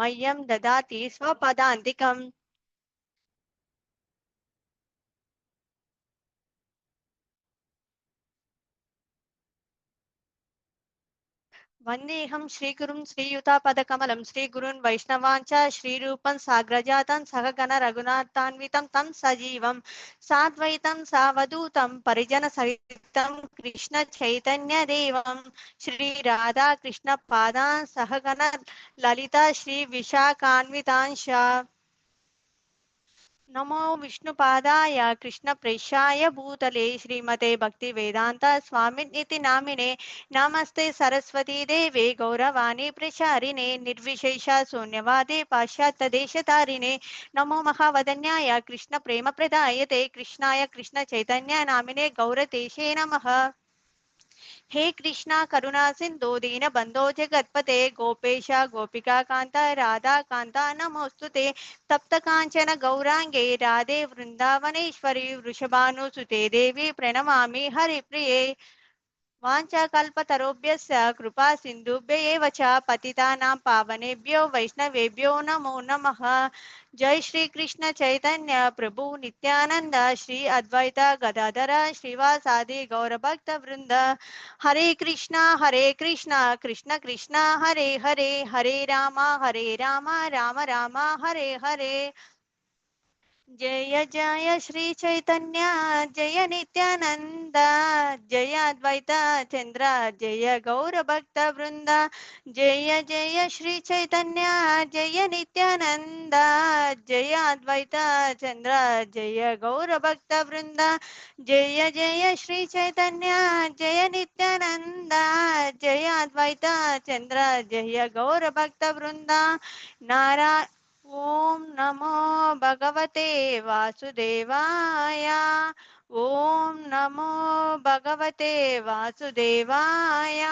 मह्यं ददाति स्वपदान्तिकम्। वन्देऽहं श्रीगुरुं श्रीयुतापदकमलं श्रीगुरून् वैष्णवाञ्च श्रीरूपं साग्रजातं सहगण रघुनाथान्वितं तं सजीवं साद्वैतं सावधूतं परिजनसहितं कृष्णचैतन्यदेवं श्रीराधाकृष्णपादान् सहगण ललिता श्रीविशाखान्वितांश्च नमो विष्णुपादाय कृष्णप्रेष्ठाय भूतले श्रीमते भक्तिवेदान्त स्वामिनिति नामिने नमस्ते सरस्वती देवे गौरवाणी प्रचारिणे निर्विशेष शून्यवादे पाश्चात्यदेशतारिणे नमो महावदन्याय कृष्णप्रेमप्रदायते कृष्णाय कृष्णचैतन्य नामिने गौरतेशे नमः। हे कृष्णा करुणा सिंधु दीन बंधो जगत्पते गोपेश गोपिका कांता राधा कांता नमोस्तुते तप्त कांचन गौरांगे राधे वृंदावनेश्वरी वृषभानुसुते देवी प्रणमामि हरिप्रिये वाञ्छाकल्पतरुभ्यश्च कृपा सिन्धुभ्य एव च पतितानां पावनेभ्यो वैष्णवेभ्यो नमो नमः। जय श्री कृष्ण चैतन्य प्रभु नित्यानंद श्री अद्वैत गदाधर श्रीवासादि गौरभक्त वृंद हरे कृष्णा कृष्ण कृष्ण हरे हरे हरे राम राम राम हरे हरे। जय जय श्री चैतन्य जय नित्यानंद जय अद्वैत चंद्र जय गौर भक्त वृंद जय जय श्री चैतन्य जय नित्यानंद जय अद्वैत चंद्र जय गौर भक्त वृंद जय जय श्री चैतन्य जय नित्यानंद जय अद्वैत चंद्र जय गौर भक्त वृंद नारा ओम नमो भगवते वासुदेवाय। ओम नमो भगवते वासुदेवाय।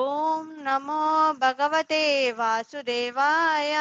ओम नमो भगवते वासुदेवाय।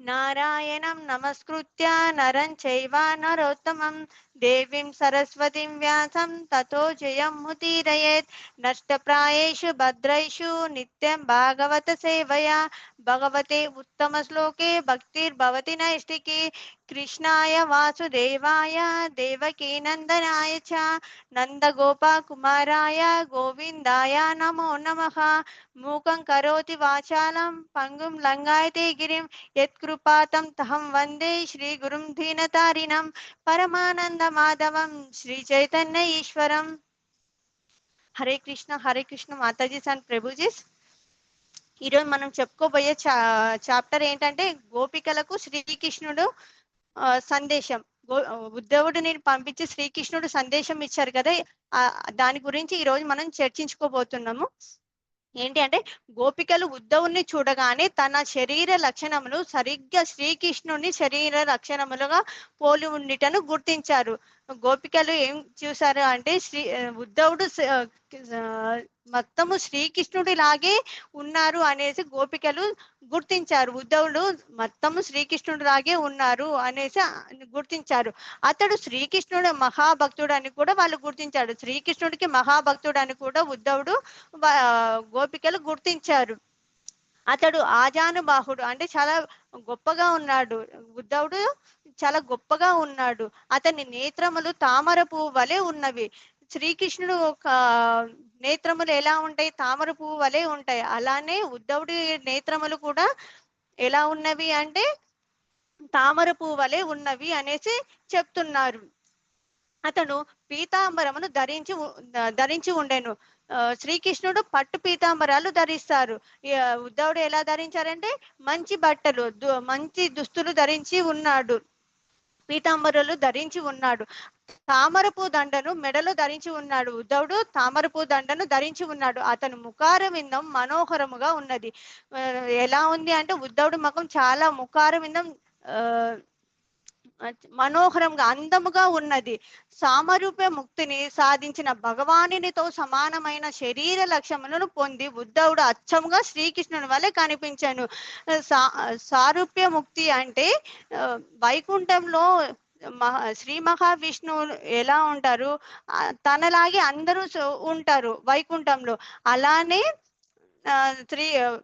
नारायणं नमस्कृत्य नरं चैव नरोत्तमं देवीं सरस्वतीं व्यासं ततो जयमुदीरयेत् नष्टप्रायेषु भद्रेषु नित्यं भागवत सेवया भगवते उत्तमश्लोके भक्तिर्भवति नैष्टिकी कृष्णाय वासुदेवाय देवकी नन्दनाय च नन्दगोपकुमाराय गोविन्दाय नमो नमः। मूकं करोति वाचालं पङ्गुं लङ्घयते गिरिं यत्कृपातं तहं वन्दे श्रीगुरुं दीनतारिणं परमानन्दमाधवं श्रीचैतन्य ईश्वरम्। हरे कृष्ण माताजीస్ అండ్ ప్రభుజీస్. ఈరోజు మనం చెప్పుకోబోయే చాప్టర్ ఏంటంటే గోపికలకు శ్రీకృష్ణుడు సందేశం. ఉద్ధవుడిని పంపించి శ్రీకృష్ణుడు సందేశం ఇచ్చారు కదా, దాని గురించి ఈ రోజు మనం చర్చించుకోబోతున్నాము. ఏంటి అంటే గోపికలు ఉద్ధవుని చూడగానే తన శరీర లక్షణములు సరిగ్గా శ్రీకృష్ణుని శరీర లక్షణములుగా పోలి ఉండిటను గుర్తించారు. గోపికలు ఏం చూసారు అంటే ఉద్ధవుడు మొత్తము శ్రీకృష్ణుడి లాగే ఉన్నారు అనేసి గోపికలు గుర్తించారు. ఉద్ధవుడు మొత్తము శ్రీకృష్ణుడి లాగే ఉన్నారు అనేసి గుర్తించారు. అతడు శ్రీకృష్ణుడు మహాభక్తుడు అని కూడా వాళ్ళు గుర్తించాడు. శ్రీకృష్ణుడికి మహాభక్తుడు అని కూడా ఉద్ధవుడు గోపికలు గుర్తించారు. అతడు ఆజానుబాహుడు అంటే చాలా గొప్పగా ఉన్నాడు. ఉద్ధవుడు చాలా గొప్పగా ఉన్నాడు. అతని నేత్రములు తామర పువ్వు వలె ఉన్నవి. శ్రీకృష్ణుడు ఒక నేత్రములు ఎలా ఉంటాయి? తామర పువ్వు వలె ఉంటాయి. అలానే ఉద్ధవుడి నేత్రములు కూడా ఎలా ఉన్నవి అంటే తామర పువ్వు వలె ఉన్నవి అనేసి చెప్తున్నారు. అతను పీతాంబరమును ధరించి ఉండెను. శ్రీకృష్ణుడు పట్టు పీతాంబరాలు ధరిస్తారు. ఉద్ధవుడు ఎలా ధరించారంటే మంచి బట్టలు మంచి దుస్తులు ధరించి ఉన్నాడు. పీతాంబరులు ధరించి ఉన్నాడు. తామరపు దండను మెడలో ధరించి ఉన్నాడు. ఉద్ధవుడు తామరపు దండను ధరించి ఉన్నాడు. అతను ముఖారవిందం మనోహరముగా ఉన్నది. ఎలా ఉంది అంటే ఉద్ధవుడు ముఖం చాలా ముఖారవిందం మనోహరంగా అందముగా ఉన్నది. సామరూప్య ముక్తిని సాధించిన భగవానునితో సమానమైన శరీర లక్షణములను పొంది ఉద్ధవుడు అచ్చముగా శ్రీకృష్ణుని వలె కనిపించాను. సారూప్య ముక్తి అంటే వైకుంఠంలో శ్రీ మహావిష్ణువు ఎలా ఉంటారు, తనలాగే అందరూ ఉంటారు వైకుంఠంలో. అలానే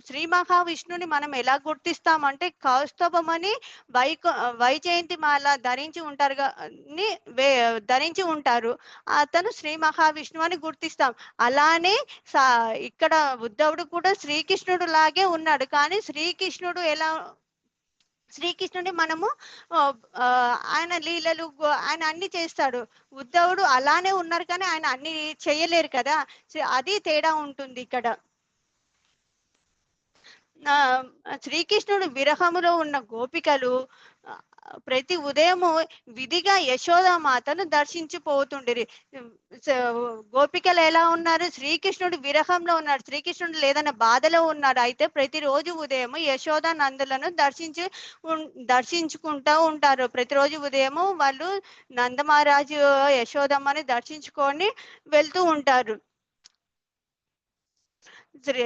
శ్రీ మహావిష్ణుని మనం ఎలా గుర్తిస్తామంటే కౌస్తభమని వైక వైజయంతి మాల ధరించి ఉంటారు ధరించి ఉంటారు. అతను శ్రీ మహావిష్ణువు అని గుర్తిస్తాం. అలానే ఇక్కడ ఉద్ధవుడు కూడా శ్రీకృష్ణుడు లాగే ఉన్నాడు. కానీ శ్రీకృష్ణుని మనము ఆయన లీలలు ఆయన అన్ని చేస్తాడు. ఉద్ధవుడు అలానే ఉన్నారు కానీ ఆయన అన్ని చేయలేరు కదా. అది తేడా ఉంటుంది ఇక్కడ. శ్రీకృష్ణుడు విరహములో ఉన్న గోపికలు ప్రతి ఉదయము విధిగా యశోదామాతను దర్శించిపోతుండిరి. గోపికలు ఎలా ఉన్నారు? శ్రీకృష్ణుడు విరహంలో ఉన్నాడు, శ్రీకృష్ణుడు లేదన్న బాధలో ఉన్నాడు. అయితే ప్రతిరోజు ఉదయము యశోదా నందులను దర్శించుకుంటూ ఉంటారు. ప్రతిరోజు ఉదయము వాళ్ళు నందమహారాజు యశోదమ్మని దర్శించుకొని వెళ్తూ ఉంటారు.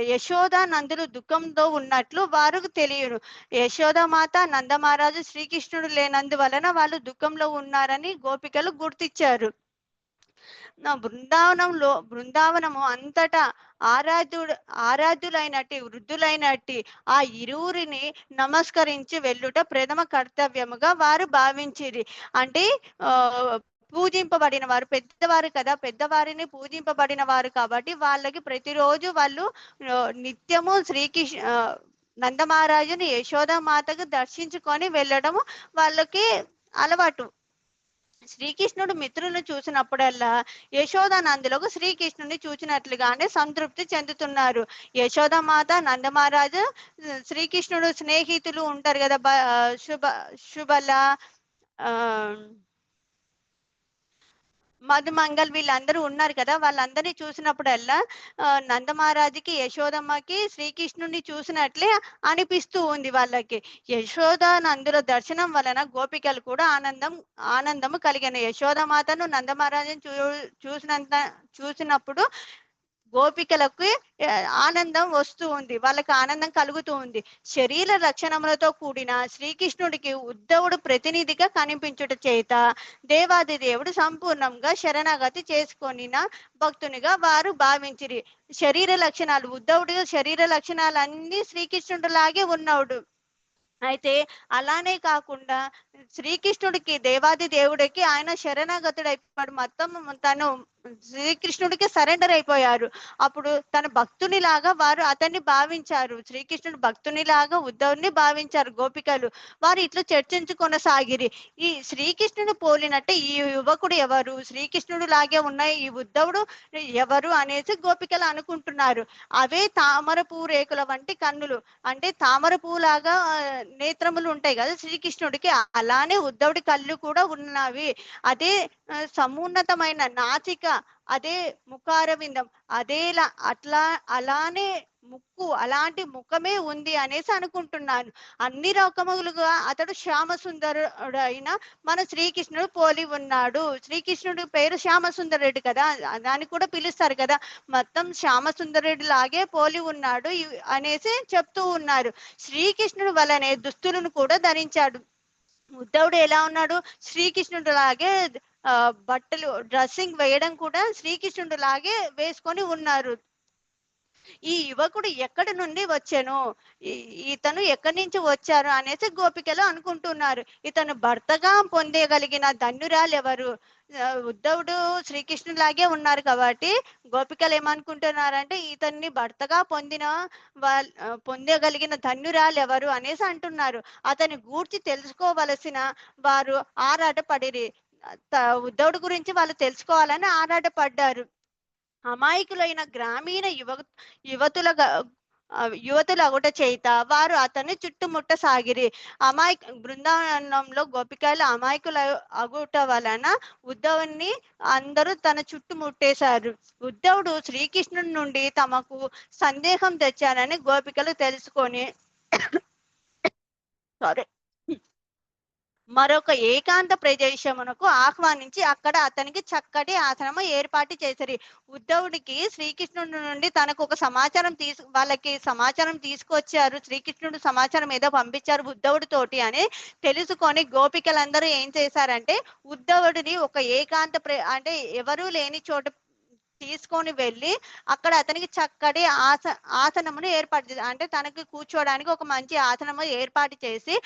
యశోద నందులు దుఃఖంతో ఉన్నట్లు వారికి తెలియదు. యశోదామాత నందమహారాజు శ్రీకృష్ణుడు లేనందువలన వాళ్ళు దుఃఖంలో ఉన్నారని గోపికలు గుర్తించారు. బృందావనము అంతటా ఆరాధ్యులైనట్టి వృద్ధులైనట్టి ఆ ఇరువురిని నమస్కరించి వెళ్ళుట ప్రథమ కర్తవ్యముగా వారు భావించిరి. అంటే పూజింపబడిన వారు పెద్దవారు కదా, పెద్దవారిని పూజింపబడిన వారు కాబట్టి వాళ్ళకి ప్రతిరోజు వాళ్ళు నిత్యము నందమహారాజుని యశోదామాతకు దర్శించుకొని వెళ్ళడము వాళ్ళకి అలవాటు. శ్రీకృష్ణుడు మిత్రులను చూసినప్పుడల్లా యశోదానందులకు శ్రీకృష్ణుని చూసినట్లుగానే సంతృప్తి చెందుతున్నారు. యశోదామాత నందమహారాజు శ్రీకృష్ణుడు స్నేహితులు ఉంటారు కదా, శుభల మధుమంగల్ వీళ్ళందరూ ఉన్నారు కదా, వాళ్ళందరినీ చూసినప్పుడల్లా నందమహారాజుకి యశోదమ్మకి శ్రీకృష్ణుని చూసినట్లే అనిపిస్తూ ఉంది వాళ్ళకి. యశోదానందుల దర్శనం వలన గోపికలు కూడా ఆనందము కలిగిన. యశోదమాతను నందమహారాజుని చూసినప్పుడు గోపికలకు ఆనందం వస్తూ ఉంది, వాళ్ళకి ఆనందం కలుగుతూ ఉంది. శరీర లక్షణములతో కూడిన శ్రీకృష్ణుడికి ఉద్ధవుడు ప్రతినిధిగా కనిపించుట చేత దేవాది దేవుడు సంపూర్ణంగా శరణాగతి చేసుకొనిన భక్తునిగా వారు భావించిరి. శరీర లక్షణాలు ఉద్ధవుడి శరీర లక్షణాలన్నీ శ్రీకృష్ణుడు లాగే ఉన్నాడు. అయితే అలానే కాకుండా శ్రీకృష్ణుడికి దేవాది దేవుడికి ఆయన శరణాగతుడైపోయాడు. మొత్తం తను శ్రీకృష్ణుడికి సరెండర్ అయిపోయారు. అప్పుడు తన భక్తుని లాగా వారు అతన్ని భావించారు. శ్రీకృష్ణుడు భక్తుని లాగా ఉద్ధవుని భావించారు గోపికలు. వారు ఇట్లా చర్చించుకొనసాగిరి. ఈ శ్రీకృష్ణుడు పోలినట్టే ఈ యువకుడు ఎవరు, శ్రీకృష్ణుడు లాగే ఉన్న ఈ ఉద్ధవుడు ఎవరు అనేసి గోపికలు అనుకుంటున్నారు. అవే తామర పువ్వు రేకుల వంటి కన్నులు, అంటే తామర పువ్వు లాగా నేత్రములు ఉంటాయి కదా శ్రీకృష్ణుడికి, అలానే ఉద్ధవుడి కళ్ళు కూడా ఉన్నవి. అదే సమున్నతమైన నాసిక, అదే ముఖారవిందం, అలానే ముక్కు, అలాంటి ముఖమే ఉంది అనేసి అనుకుంటున్నాను. అన్ని రకములుగా అతడు శ్యామ సుందరుడైన మన శ్రీకృష్ణుడు పోలి ఉన్నాడు. శ్రీకృష్ణుడి పేరు శ్యామ సుందరుడు కదా, దాన్ని కూడా పిలుస్తారు కదా, మొత్తం శ్యామ సుందరుడి లాగే పోలి ఉన్నాడు అనేసి చెప్తూ ఉన్నారు. శ్రీకృష్ణుడు వలనే దుస్తులను కూడా ధరించాడు. ఉద్ధవుడు ఎలా ఉన్నాడు? శ్రీకృష్ణుడు లాగే బట్టలు డ్రెస్సింగ్ వేయడం కూడా శ్రీకృష్ణుడు లాగే వేసుకొని ఉన్నారు. ఈ యువకుడు ఎక్కడి నుండి వచ్చాను, ఇతను ఎక్కడి నుంచి వచ్చారు అనేసి గోపికలు అనుకుంటున్నారు. ఇతను భర్తగా పొందగలిగిన ధన్యురాలు ఎవరు? ఉద్ధవుడు శ్రీకృష్ణుడు లాగే ఉన్నారు కాబట్టి గోపికలు ఏమనుకుంటున్నారంటే ఇతన్ని భర్తగా పొందగలిగిన ధన్యురాలు ఎవరు అనేసి అంటున్నారు. అతని గూర్చి తెలుసుకోవలసిన వారు ఆరాటపడిరి. ఉద్ధవుడు గురించి వాళ్ళు తెలుసుకోవాలని ఆరాటపడ్డారు. అమాయకులైన గ్రామీణ యువతుల అగుట చేత వారు అతన్ని చుట్టుముట్ట సాగిరి. బృందావనంలో గోపికలు అమాయకుల అగుట వలన ఉద్ధవుని అందరూ తన చుట్టుముట్టేశారు. ఉద్ధవుడు శ్రీకృష్ణుడి నుండి తమకు సందేహం తెచ్చారని గోపికలు తెలుసుకొని మరొక ఏకాంత ప్రదేశమునకు ఆహ్వానించి అక్కడ అతనికి చక్కటి ఆసనము ఏర్పాటు చేశారు. ఉద్ధవుడికి శ్రీకృష్ణుడి నుండి తనకు ఒక వాళ్ళకి సమాచారం తీసుకొచ్చారు. శ్రీకృష్ణుడు సమాచారం ఏదో పంపించారు ఉద్ధవుడి తోటి అని తెలుసుకొని గోపికలందరూ ఏం చేశారంటే ఉద్ధవుడిని ఒక ఏకాంత అంటే ఎవరూ లేని చోట తీసుకొని వెళ్ళి అక్కడ అతనికి చక్కటి ఆసనమును ఏర్పాటు చేసి, అంటే తనకి కూర్చోవడానికి ఒక మంచి ఆసనము ఏర్పాటు చేసి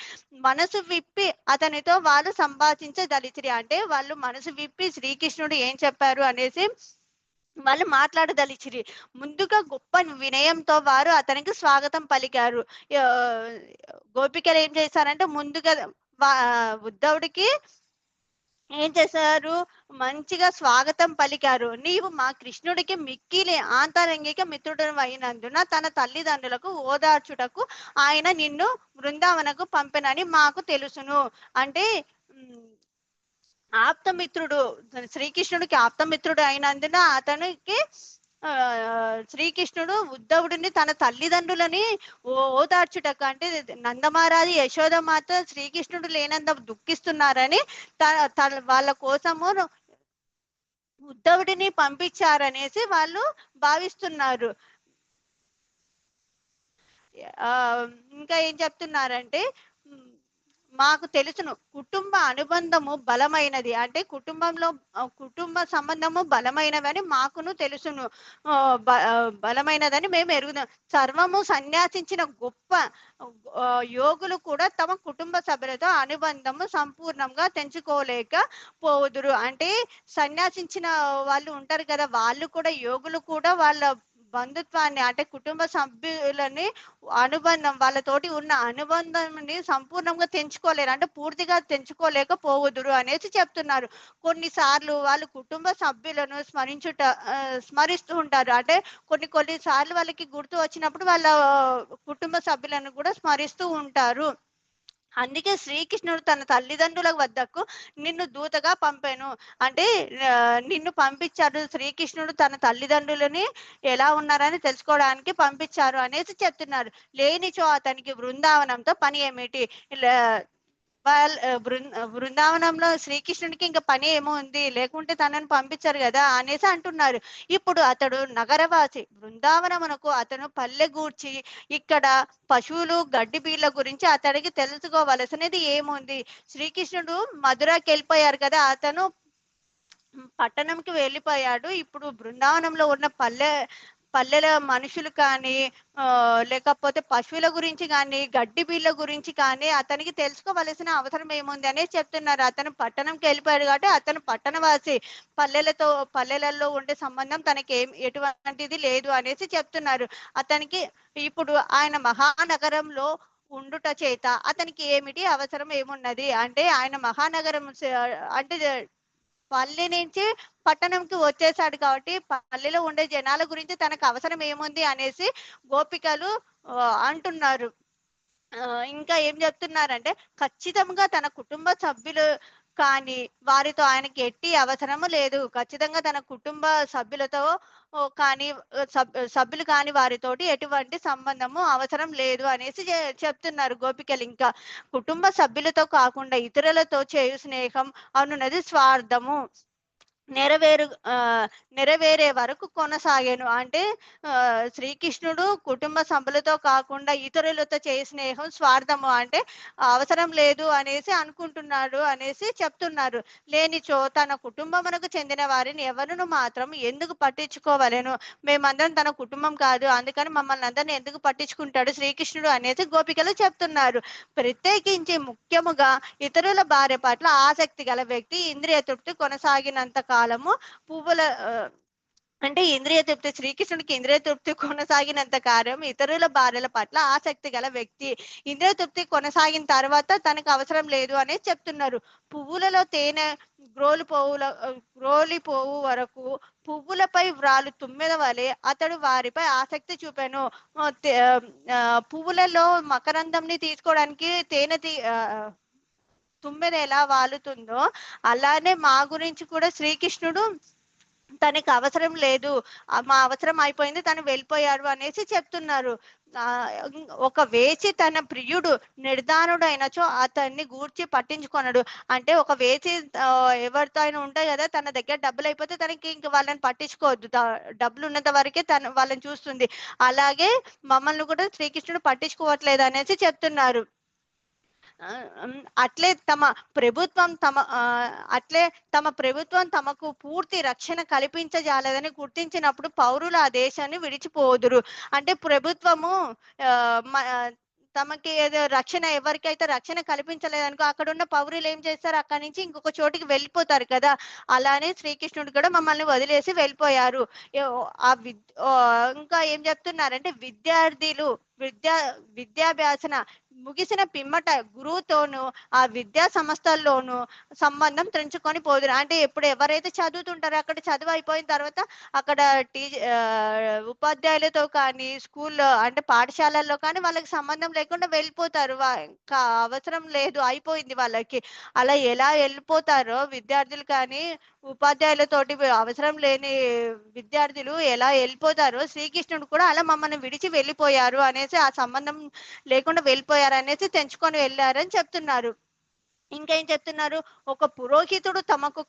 మనసు విప్పి అతనితో వాళ్ళు సంభాషించదలిచిరి. అంటే వాళ్ళు మనసు విప్పి శ్రీకృష్ణుడు ఏం చెప్పారు అనేసి వాళ్ళు మాట్లాడదలిచిరి. ముందుగా గొప్ప వినయంతో వారు అతనికి స్వాగతం పలికారు. ఆ, గోపికలు ఏం చేశారంటే ముందుగా ఉద్ధవుడికి ఏం చేశారు, మంచిగా స్వాగతం పలికారు. నీవు మా కృష్ణుడికి మిక్కిలి ఆంతరంగిక మిత్రుడు అయినందున తన తల్లిదండ్రులకు ఓదార్చుటకు ఆయన నిన్ను బృందావనకు పంపినని మాకు తెలుసును. అంటే ఆప్తమిత్రుడు, శ్రీకృష్ణుడికి ఆప్తమిత్రుడు అయినందున అతనికి ఆ శ్రీకృష్ణుడు ఉద్ధవుడిని తన తల్లిదండ్రులని ఓదార్చుటకు, అంటే నందమహారాజు యశోదమాత శ్రీకృష్ణుడు లేనంత దుఃఖిస్తున్నారని వాళ్ళ కోసము ఉద్ధవుడిని పంపించారనేసి వాళ్ళు భావిస్తున్నారు. ఇంకా ఏం చెప్తున్నారంటే మాకు తెలుసును కుటుంబ అనుబంధము బలమైనది, అంటే కుటుంబ సంబంధము బలమైనవని మాకును తెలుసును, బలమైనదని మేము ఎరుగుదాం. సర్వము సన్యాసించిన గొప్ప యోగులు కూడా తమ కుటుంబ సభ్యులతో అనుబంధము సంపూర్ణంగా తెంచుకోలేక పోదురు. అంటే సన్యాసించిన వాళ్ళు ఉంటారు కదా, వాళ్ళు కూడా యోగులు కూడా వాళ్ళ బంధుత్వాన్ని, అంటే కుటుంబ సభ్యులని అనుబంధం, వాళ్ళతోటి ఉన్న అనుబంధాన్ని సంపూర్ణంగా తెంచుకోలేరు, అంటే పూర్తిగా తెంచుకోలేకపోవుదురు అనేసి చెప్తున్నారు. కొన్నిసార్లు వాళ్ళు కుటుంబ సభ్యులను స్మరిస్తూ ఉంటారు. అంటే కొన్ని సార్లు వాళ్ళకి గుర్తు వచ్చినప్పుడు వాళ్ళ కుటుంబ సభ్యులను కూడా స్మరిస్తూ ఉంటారు. అందుకే శ్రీకృష్ణుడు తన తల్లిదండ్రుల వద్దకు నిన్ను దూతగా పంపాను, అంటే నిన్ను పంపించాడు. శ్రీకృష్ణుడు తన తల్లిదండ్రులని ఎలా ఉన్నారని తెలుసుకోవడానికి పంపించారు అనేసి చెప్తున్నారు. లేనిచో అతనికి బృందావనంతో పని ఏమిటి, బృందావనంలో శ్రీకృష్ణుడికి ఇంకా పని ఏమో ఉంది, లేకుంటే తనని పంపించారు కదా అనేసి అంటున్నారు. ఇప్పుడు అతడు నగరవాసి, బృందావనమునకు అతను పల్లె గూర్చి ఇక్కడ పశువులు గడ్డి బీళ్ళ గురించి అతడికి తెలుసుకోవలసినది ఏముంది. శ్రీకృష్ణుడు మధురకి వెళ్ళిపోయారు కదా, అతను పట్టణంకి వెళ్ళిపోయాడు. ఇప్పుడు బృందావనంలో ఉన్న పల్లెల మనుషులు కానీ లేకపోతే పశువుల గురించి కానీ గడ్డి బీళ్ళ గురించి కానీ అతనికి తెలుసుకోవలసిన అవసరం ఏముంది అనేది చెప్తున్నారు. అతను పట్టణంకి వెళ్ళిపోయాడు కాబట్టి అతను పట్టణవాసి, పల్లెలలో ఉండే సంబంధం తనకి ఎటువంటిది లేదు అనేసి చెప్తున్నారు. అతనికి ఇప్పుడు ఆయన మహానగరంలో ఉండుట చేత అతనికి ఏమిటి అవసరం ఏమున్నది, అంటే ఆయన మహానగరం అంటే పల్లె నుంచి పట్టణంకి వచ్చేసాడు కాబట్టి పల్లెలో ఉండే జనాల గురించి తనకు అవసరం ఏముంది అనేసి గోపికలు అంటున్నారు. ఇంకా ఏం చెప్తున్నారంటే ఖచ్చితంగా తన కుటుంబ సభ్యులు కానీ వారితో ఆయనకి ఎట్టి అవసరము లేదు, ఖచ్చితంగా తన కుటుంబ సభ్యులతో కానీ సభ్యులు కానీ వారితోటి ఎటువంటి సంబంధము అవసరం లేదు అనేసి చెప్తున్నారు గోపికలు. ఇంకా కుటుంబ సభ్యులతో కాకుండా ఇతరులతో చేయు స్నేహం అనున్నది స్వార్థము, నెరవేరే వరకు కొనసాగాను. అంటే శ్రీకృష్ణుడు కుటుంబ సభ్యులతో కాకుండా ఇతరులతో చేసే స్నేహం స్వార్థము, అంటే అవసరం లేదు అనేసి అనుకుంటున్నాడు అనేసి చెప్తున్నారు. లేనిచో తన కుటుంబమునకు చెందిన వారిని ఎవరిని మాత్రం ఎందుకు పట్టించుకోవలేను, మేమందరం తన కుటుంబం కాదు, అందుకని మమ్మల్ని అందరిని ఎందుకు పట్టించుకుంటాడు శ్రీకృష్ణుడు అనేసి గోపికలు చెప్తున్నారు. ప్రత్యేకించి ముఖ్యముగా ఇతరుల భార్య పట్ల ఆసక్తి గల వ్యక్తి ఇంద్రియ తృప్తి కొనసాగినంత కాలము పువ్వుల అంటే ఇంద్రియ తృప్తి, శ్రీకృష్ణుడికి ఇంద్రియ తృప్తి కొనసాగినంత కాలం ఇతరుల భార్యల పట్ల ఆసక్తి గల వ్యక్తి. ఇంద్రియ తృప్తి కొనసాగిన తర్వాత తనకు అవసరం లేదు అనేది చెప్తున్నారు. పువ్వులలో తేనె గ్రోలిపోవు వరకు పువ్వులపై వ్రాలు తుమ్మెద వలె అతడు వారిపై ఆసక్తి చూపాను. పువ్వులలో మకరందంని తీసుకోవడానికి తుమ్మెద ఎలా వాలుతుందో అలానే మా గురించి కూడా శ్రీకృష్ణుడు తనకి అవసరం లేదు, మా అవసరం అయిపోయింది, తను వెళ్ళిపోయాడు అనేసి చెప్తున్నారు. ఒక వేచి తన ప్రియుడు నిర్ధానుడైనచో అతన్ని గూర్చి పట్టించుకొనడు, అంటే ఒక వేచి ఎవరితో అయినా ఉంటాయి కదా, తన దగ్గర డబ్బులు అయిపోతే తనకి ఇంక వాళ్ళని పట్టించుకోవద్దు, డబ్బులు ఉన్నంత వరకే వాళ్ళని చూస్తుంది. అలాగే మమ్మల్ని కూడా శ్రీకృష్ణుడు పట్టించుకోవట్లేదు అనేసి చెప్తున్నారు. అట్లే అట్లే తమ ప్రభుత్వం తమకు పూర్తి రక్షణ కల్పించజాలదని గుర్తించినప్పుడు పౌరులు ఆ దేశాన్ని విడిచిపోదురు. అంటే ప్రభుత్వము ఆ, మ- ఆ, తమకి ఏదో రక్షణ, ఎవరికైతే రక్షణ కల్పించలేదనుకో అక్కడ ఉన్న పౌరులు ఏం చేస్తారు, అక్కడి నుంచి ఇంకొక చోటికి వెళ్ళిపోతారు కదా. అలానే శ్రీకృష్ణుడు కూడా మమ్మల్ని వదిలేసి వెళ్ళిపోయారు. ఇంకా ఏం చెప్తున్నారంటే విద్యా విద్యాభ్యాసన ముగిసిన పిమ్మట గురువుతోనూ ఆ విద్యా సంస్థల్లోనూ సంబంధం తెంచుకొని పోదురు. అంటే ఇప్పుడు ఎవరైతే చదువుతుంటారో అక్కడ చదువు అయిపోయిన తర్వాత అక్కడ ఉపాధ్యాయులతో కానీ స్కూల్లో అంటే పాఠశాలల్లో కానీ వాళ్ళకి సంబంధం లేకుండా వెళ్ళిపోతారు. ఇంకా అవసరం లేదు, అయిపోయింది వాళ్ళకి. అలా ఎలా వెళ్ళిపోతారో విద్యార్థులు కానీ ఉపాధ్యాయులతోటి అవసరం లేని విద్యార్థులు ఎలా వెళ్ళిపోతారో శ్రీకృష్ణుడు కూడా అలా మమ్మల్ని విడిచి వెళ్ళిపోయారు అనేసి, ఆ సంబంధం లేకుండా వెళ్ళిపోయారు అనేసి తెంచుకొని వెళ్ళారని చెప్తున్నారు. ఇంకేం చెప్తున్నారు, ఒక పురోహితుడు తమకు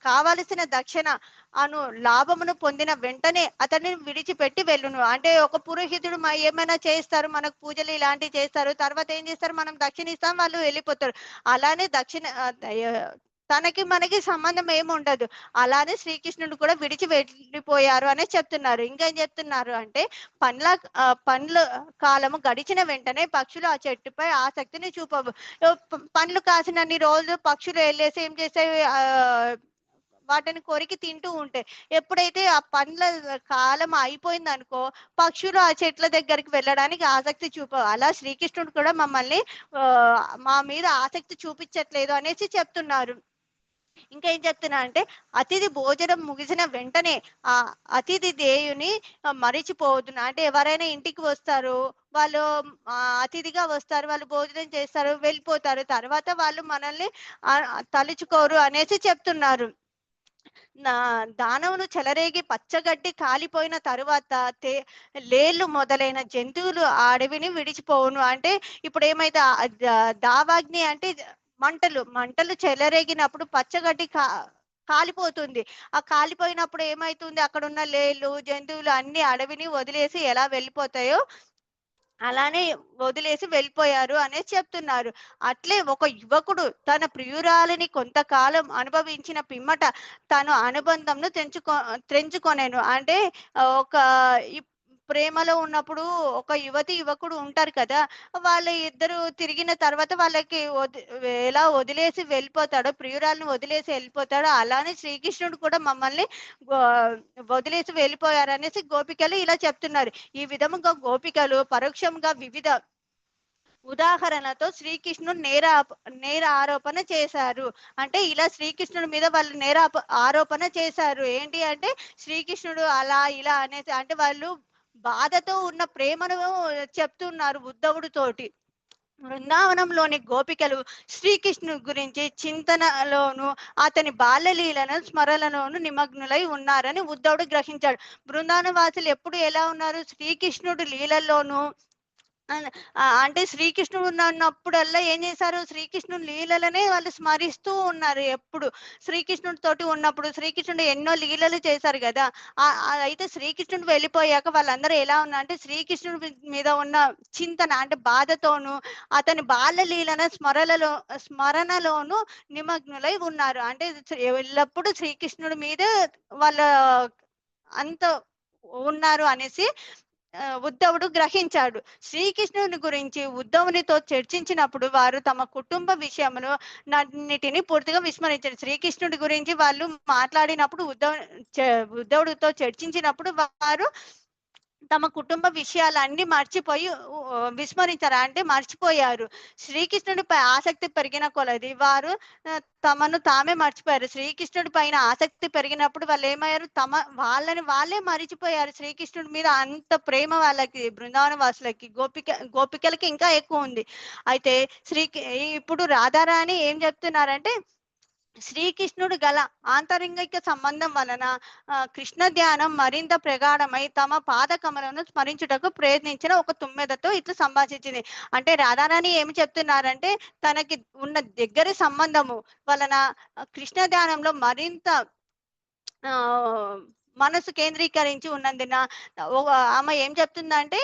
కావలసిన దక్షిణ అను లాభమును పొందిన వెంటనే అతన్ని విడిచిపెట్టి వెళ్ళును. అంటే ఒక పురోహితుడు ఏమైనా చేస్తారు, మనకు పూజలు ఇలాంటివి చేస్తారు, తర్వాత ఏం చేస్తారు, మనం దక్షిణ ఇస్తాం, వాళ్ళు వెళ్ళిపోతారు. అలానే తనకి మనకి సంబంధం ఏమి ఉండదు. అలానే శ్రీకృష్ణుడు కూడా విడిచి వెళ్ళిపోయారు అనే చెప్తున్నారు. ఇంకేం చెప్తున్నారు అంటే పండ్ల కాలము గడిచిన వెంటనే పక్షులు ఆ చెట్టుపై ఆసక్తిని చూపవు. పండ్లు కాసినన్ని రోజులు పక్షులు వెళ్ళేసి ఏం చేస్తాయి, వాటిని కొరికి తింటూ ఉంటాయి. ఎప్పుడైతే ఆ పండ్ల కాలం అయిపోయింది అనుకో, పక్షులు ఆ చెట్ల దగ్గరికి వెళ్ళడానికి ఆసక్తి చూపవు. అలా శ్రీకృష్ణుడు కూడా మమ్మల్ని మా మీద ఆసక్తి చూపించట్లేదు అనేసి చెప్తున్నారు. ఇంకా ఏం చెప్తున్నా అంటే అతిథి భోజనం ముగిసిన వెంటనే ఆ అతిథి దేవుని మరిచిపోవద్దును. అంటే ఎవరైనా ఇంటికి వస్తారు, వాళ్ళు అతిథిగా వస్తారు, వాళ్ళు భోజనం చేస్తారు, వెళ్ళిపోతారు, తర్వాత వాళ్ళు మనల్ని తలుచుకోరు అనేసి చెప్తున్నారు. దానవును చెలరేగి పచ్చగడ్డి కాలిపోయిన తరువాత లేళ్ళు మొదలైన జంతువులు ఆ అడవిని విడిచిపోవును. అంటే ఇప్పుడు ఏమైతే దావాగ్ని అంటే మంటలు మంటలు చెలరేగినప్పుడు పచ్చగడ్డి కాలిపోతుంది. ఆ కాలిపోయినప్పుడు ఏమైతుంది, అక్కడ ఉన్న లేళ్ళు జంతువులు అన్ని అడవిని వదిలేసి ఎలా వెళ్ళిపోతాయో అలానే వదిలేసి వెళ్ళిపోయారు అనేసి చెప్తున్నారు. అట్లే ఒక యువకుడు తన ప్రియురాలిని కొంతకాలం అనుభవించిన పిమ్మట తను అనుబంధంను తెంచుకొనేను. అంటే ఒక ప్రేమలో ఉన్నప్పుడు ఒక యువకుడు ఉంటారు కదా, వాళ్ళ ఇద్దరు తిరిగిన తర్వాత వాళ్ళకి ఎలా వదిలేసి వెళ్ళిపోతాడో, ప్రియురాలను వదిలేసి వెళ్ళిపోతాడో, అలానే శ్రీకృష్ణుడు కూడా మమ్మల్ని వదిలేసి వెళ్ళిపోయారనేసి గోపికలు ఇలా చెప్తున్నారు. ఈ విధముగా గోపికలు పరోక్షంగా వివిధ ఉదాహరణతో శ్రీకృష్ణుడు నేర ఆరోపణ చేశారు. అంటే ఇలా శ్రీకృష్ణుడి మీద వాళ్ళు ఆరోపణ చేశారు. ఏంటి అంటే శ్రీకృష్ణుడు అలా ఇలా అనేసి, అంటే వాళ్ళు బాధతో ఉన్న ప్రేమను చెప్తున్నారు ఉద్ధవుడు తోటి. బృందావనంలోని గోపికలు శ్రీకృష్ణుడి గురించి చింతనలోను అతని బాల్యలీలను స్మరణలోను నిమగ్నులై ఉన్నారని ఉద్ధవుడు గ్రహించాడు. బృందావన వాసులు ఎప్పుడు ఎలా ఉన్నారు, శ్రీకృష్ణుడు లీలల్లోనూ అంటే శ్రీకృష్ణుడు ఉన్నప్పుడల్లా ఏం చేశారు, శ్రీకృష్ణుడు లీలలనే వాళ్ళు స్మరిస్తూ ఉన్నారు. ఎప్పుడు శ్రీకృష్ణుడి తోటి ఉన్నప్పుడు శ్రీకృష్ణుడు ఎన్నో లీలలు చేశారు కదా. అయితే శ్రీకృష్ణుడు వెళ్ళిపోయాక వాళ్ళందరూ ఎలా ఉన్నా అంటే శ్రీకృష్ణుడి మీద ఉన్న చింతన అంటే బాధతోను అతని బాల్య లీలన స్మరణలోను నిమగ్నులై ఉన్నారు. అంటే ఎల్లప్పుడూ శ్రీకృష్ణుడి మీద వాళ్ళ అంత ఉన్నారు అనేసి ఉద్ధవుడు గ్రహించాడు. శ్రీకృష్ణుని గురించి ఉద్ధవునితో చర్చించినప్పుడు వారు తమ కుటుంబ విషయమును అన్నిటిని పూర్తిగా విస్మరించారు. శ్రీకృష్ణుడి గురించి వాళ్ళు మాట్లాడినప్పుడు ఉద్ధవుడితో చర్చించినప్పుడు వారు తమ కుటుంబ విషయాలన్నీ మర్చిపోయి విస్మరించారు, అంటే మర్చిపోయారు. శ్రీకృష్ణుడిపై ఆసక్తి పెరిగిన కొలది వారు తమను తామే మర్చిపోయారు. శ్రీకృష్ణుడి పైన ఆసక్తి పెరిగినప్పుడు వాళ్ళు ఏమయ్యారు, వాళ్ళే మరిచిపోయారు. శ్రీకృష్ణుడి మీద అంత ప్రేమ వాళ్ళకి, బృందావన వాసులకి, గోపికలకి ఇంకా ఎక్కువ ఉంది. అయితే ఇప్పుడు రాధారాణి ఏం చెప్తున్నారంటే శ్రీకృష్ణుడు గల ఆంతరంగిక సంబంధం వలన కృష్ణ ధ్యానం మరింత ప్రగాఢమై తమ పాదకమలను స్మరించుటకు ప్రయత్నించిన ఒక తుమ్మెదతో ఇట్లా సంభాషించింది. అంటే రాధారాణి ఏమి చెప్తున్నారంటే తనకి ఉన్న దగ్గరి సంబంధము వలన కృష్ణ ధ్యానంలో మరింత మనసు కేంద్రీకరించి ఉన్నందున ఆమె ఏం చెప్తుందంటే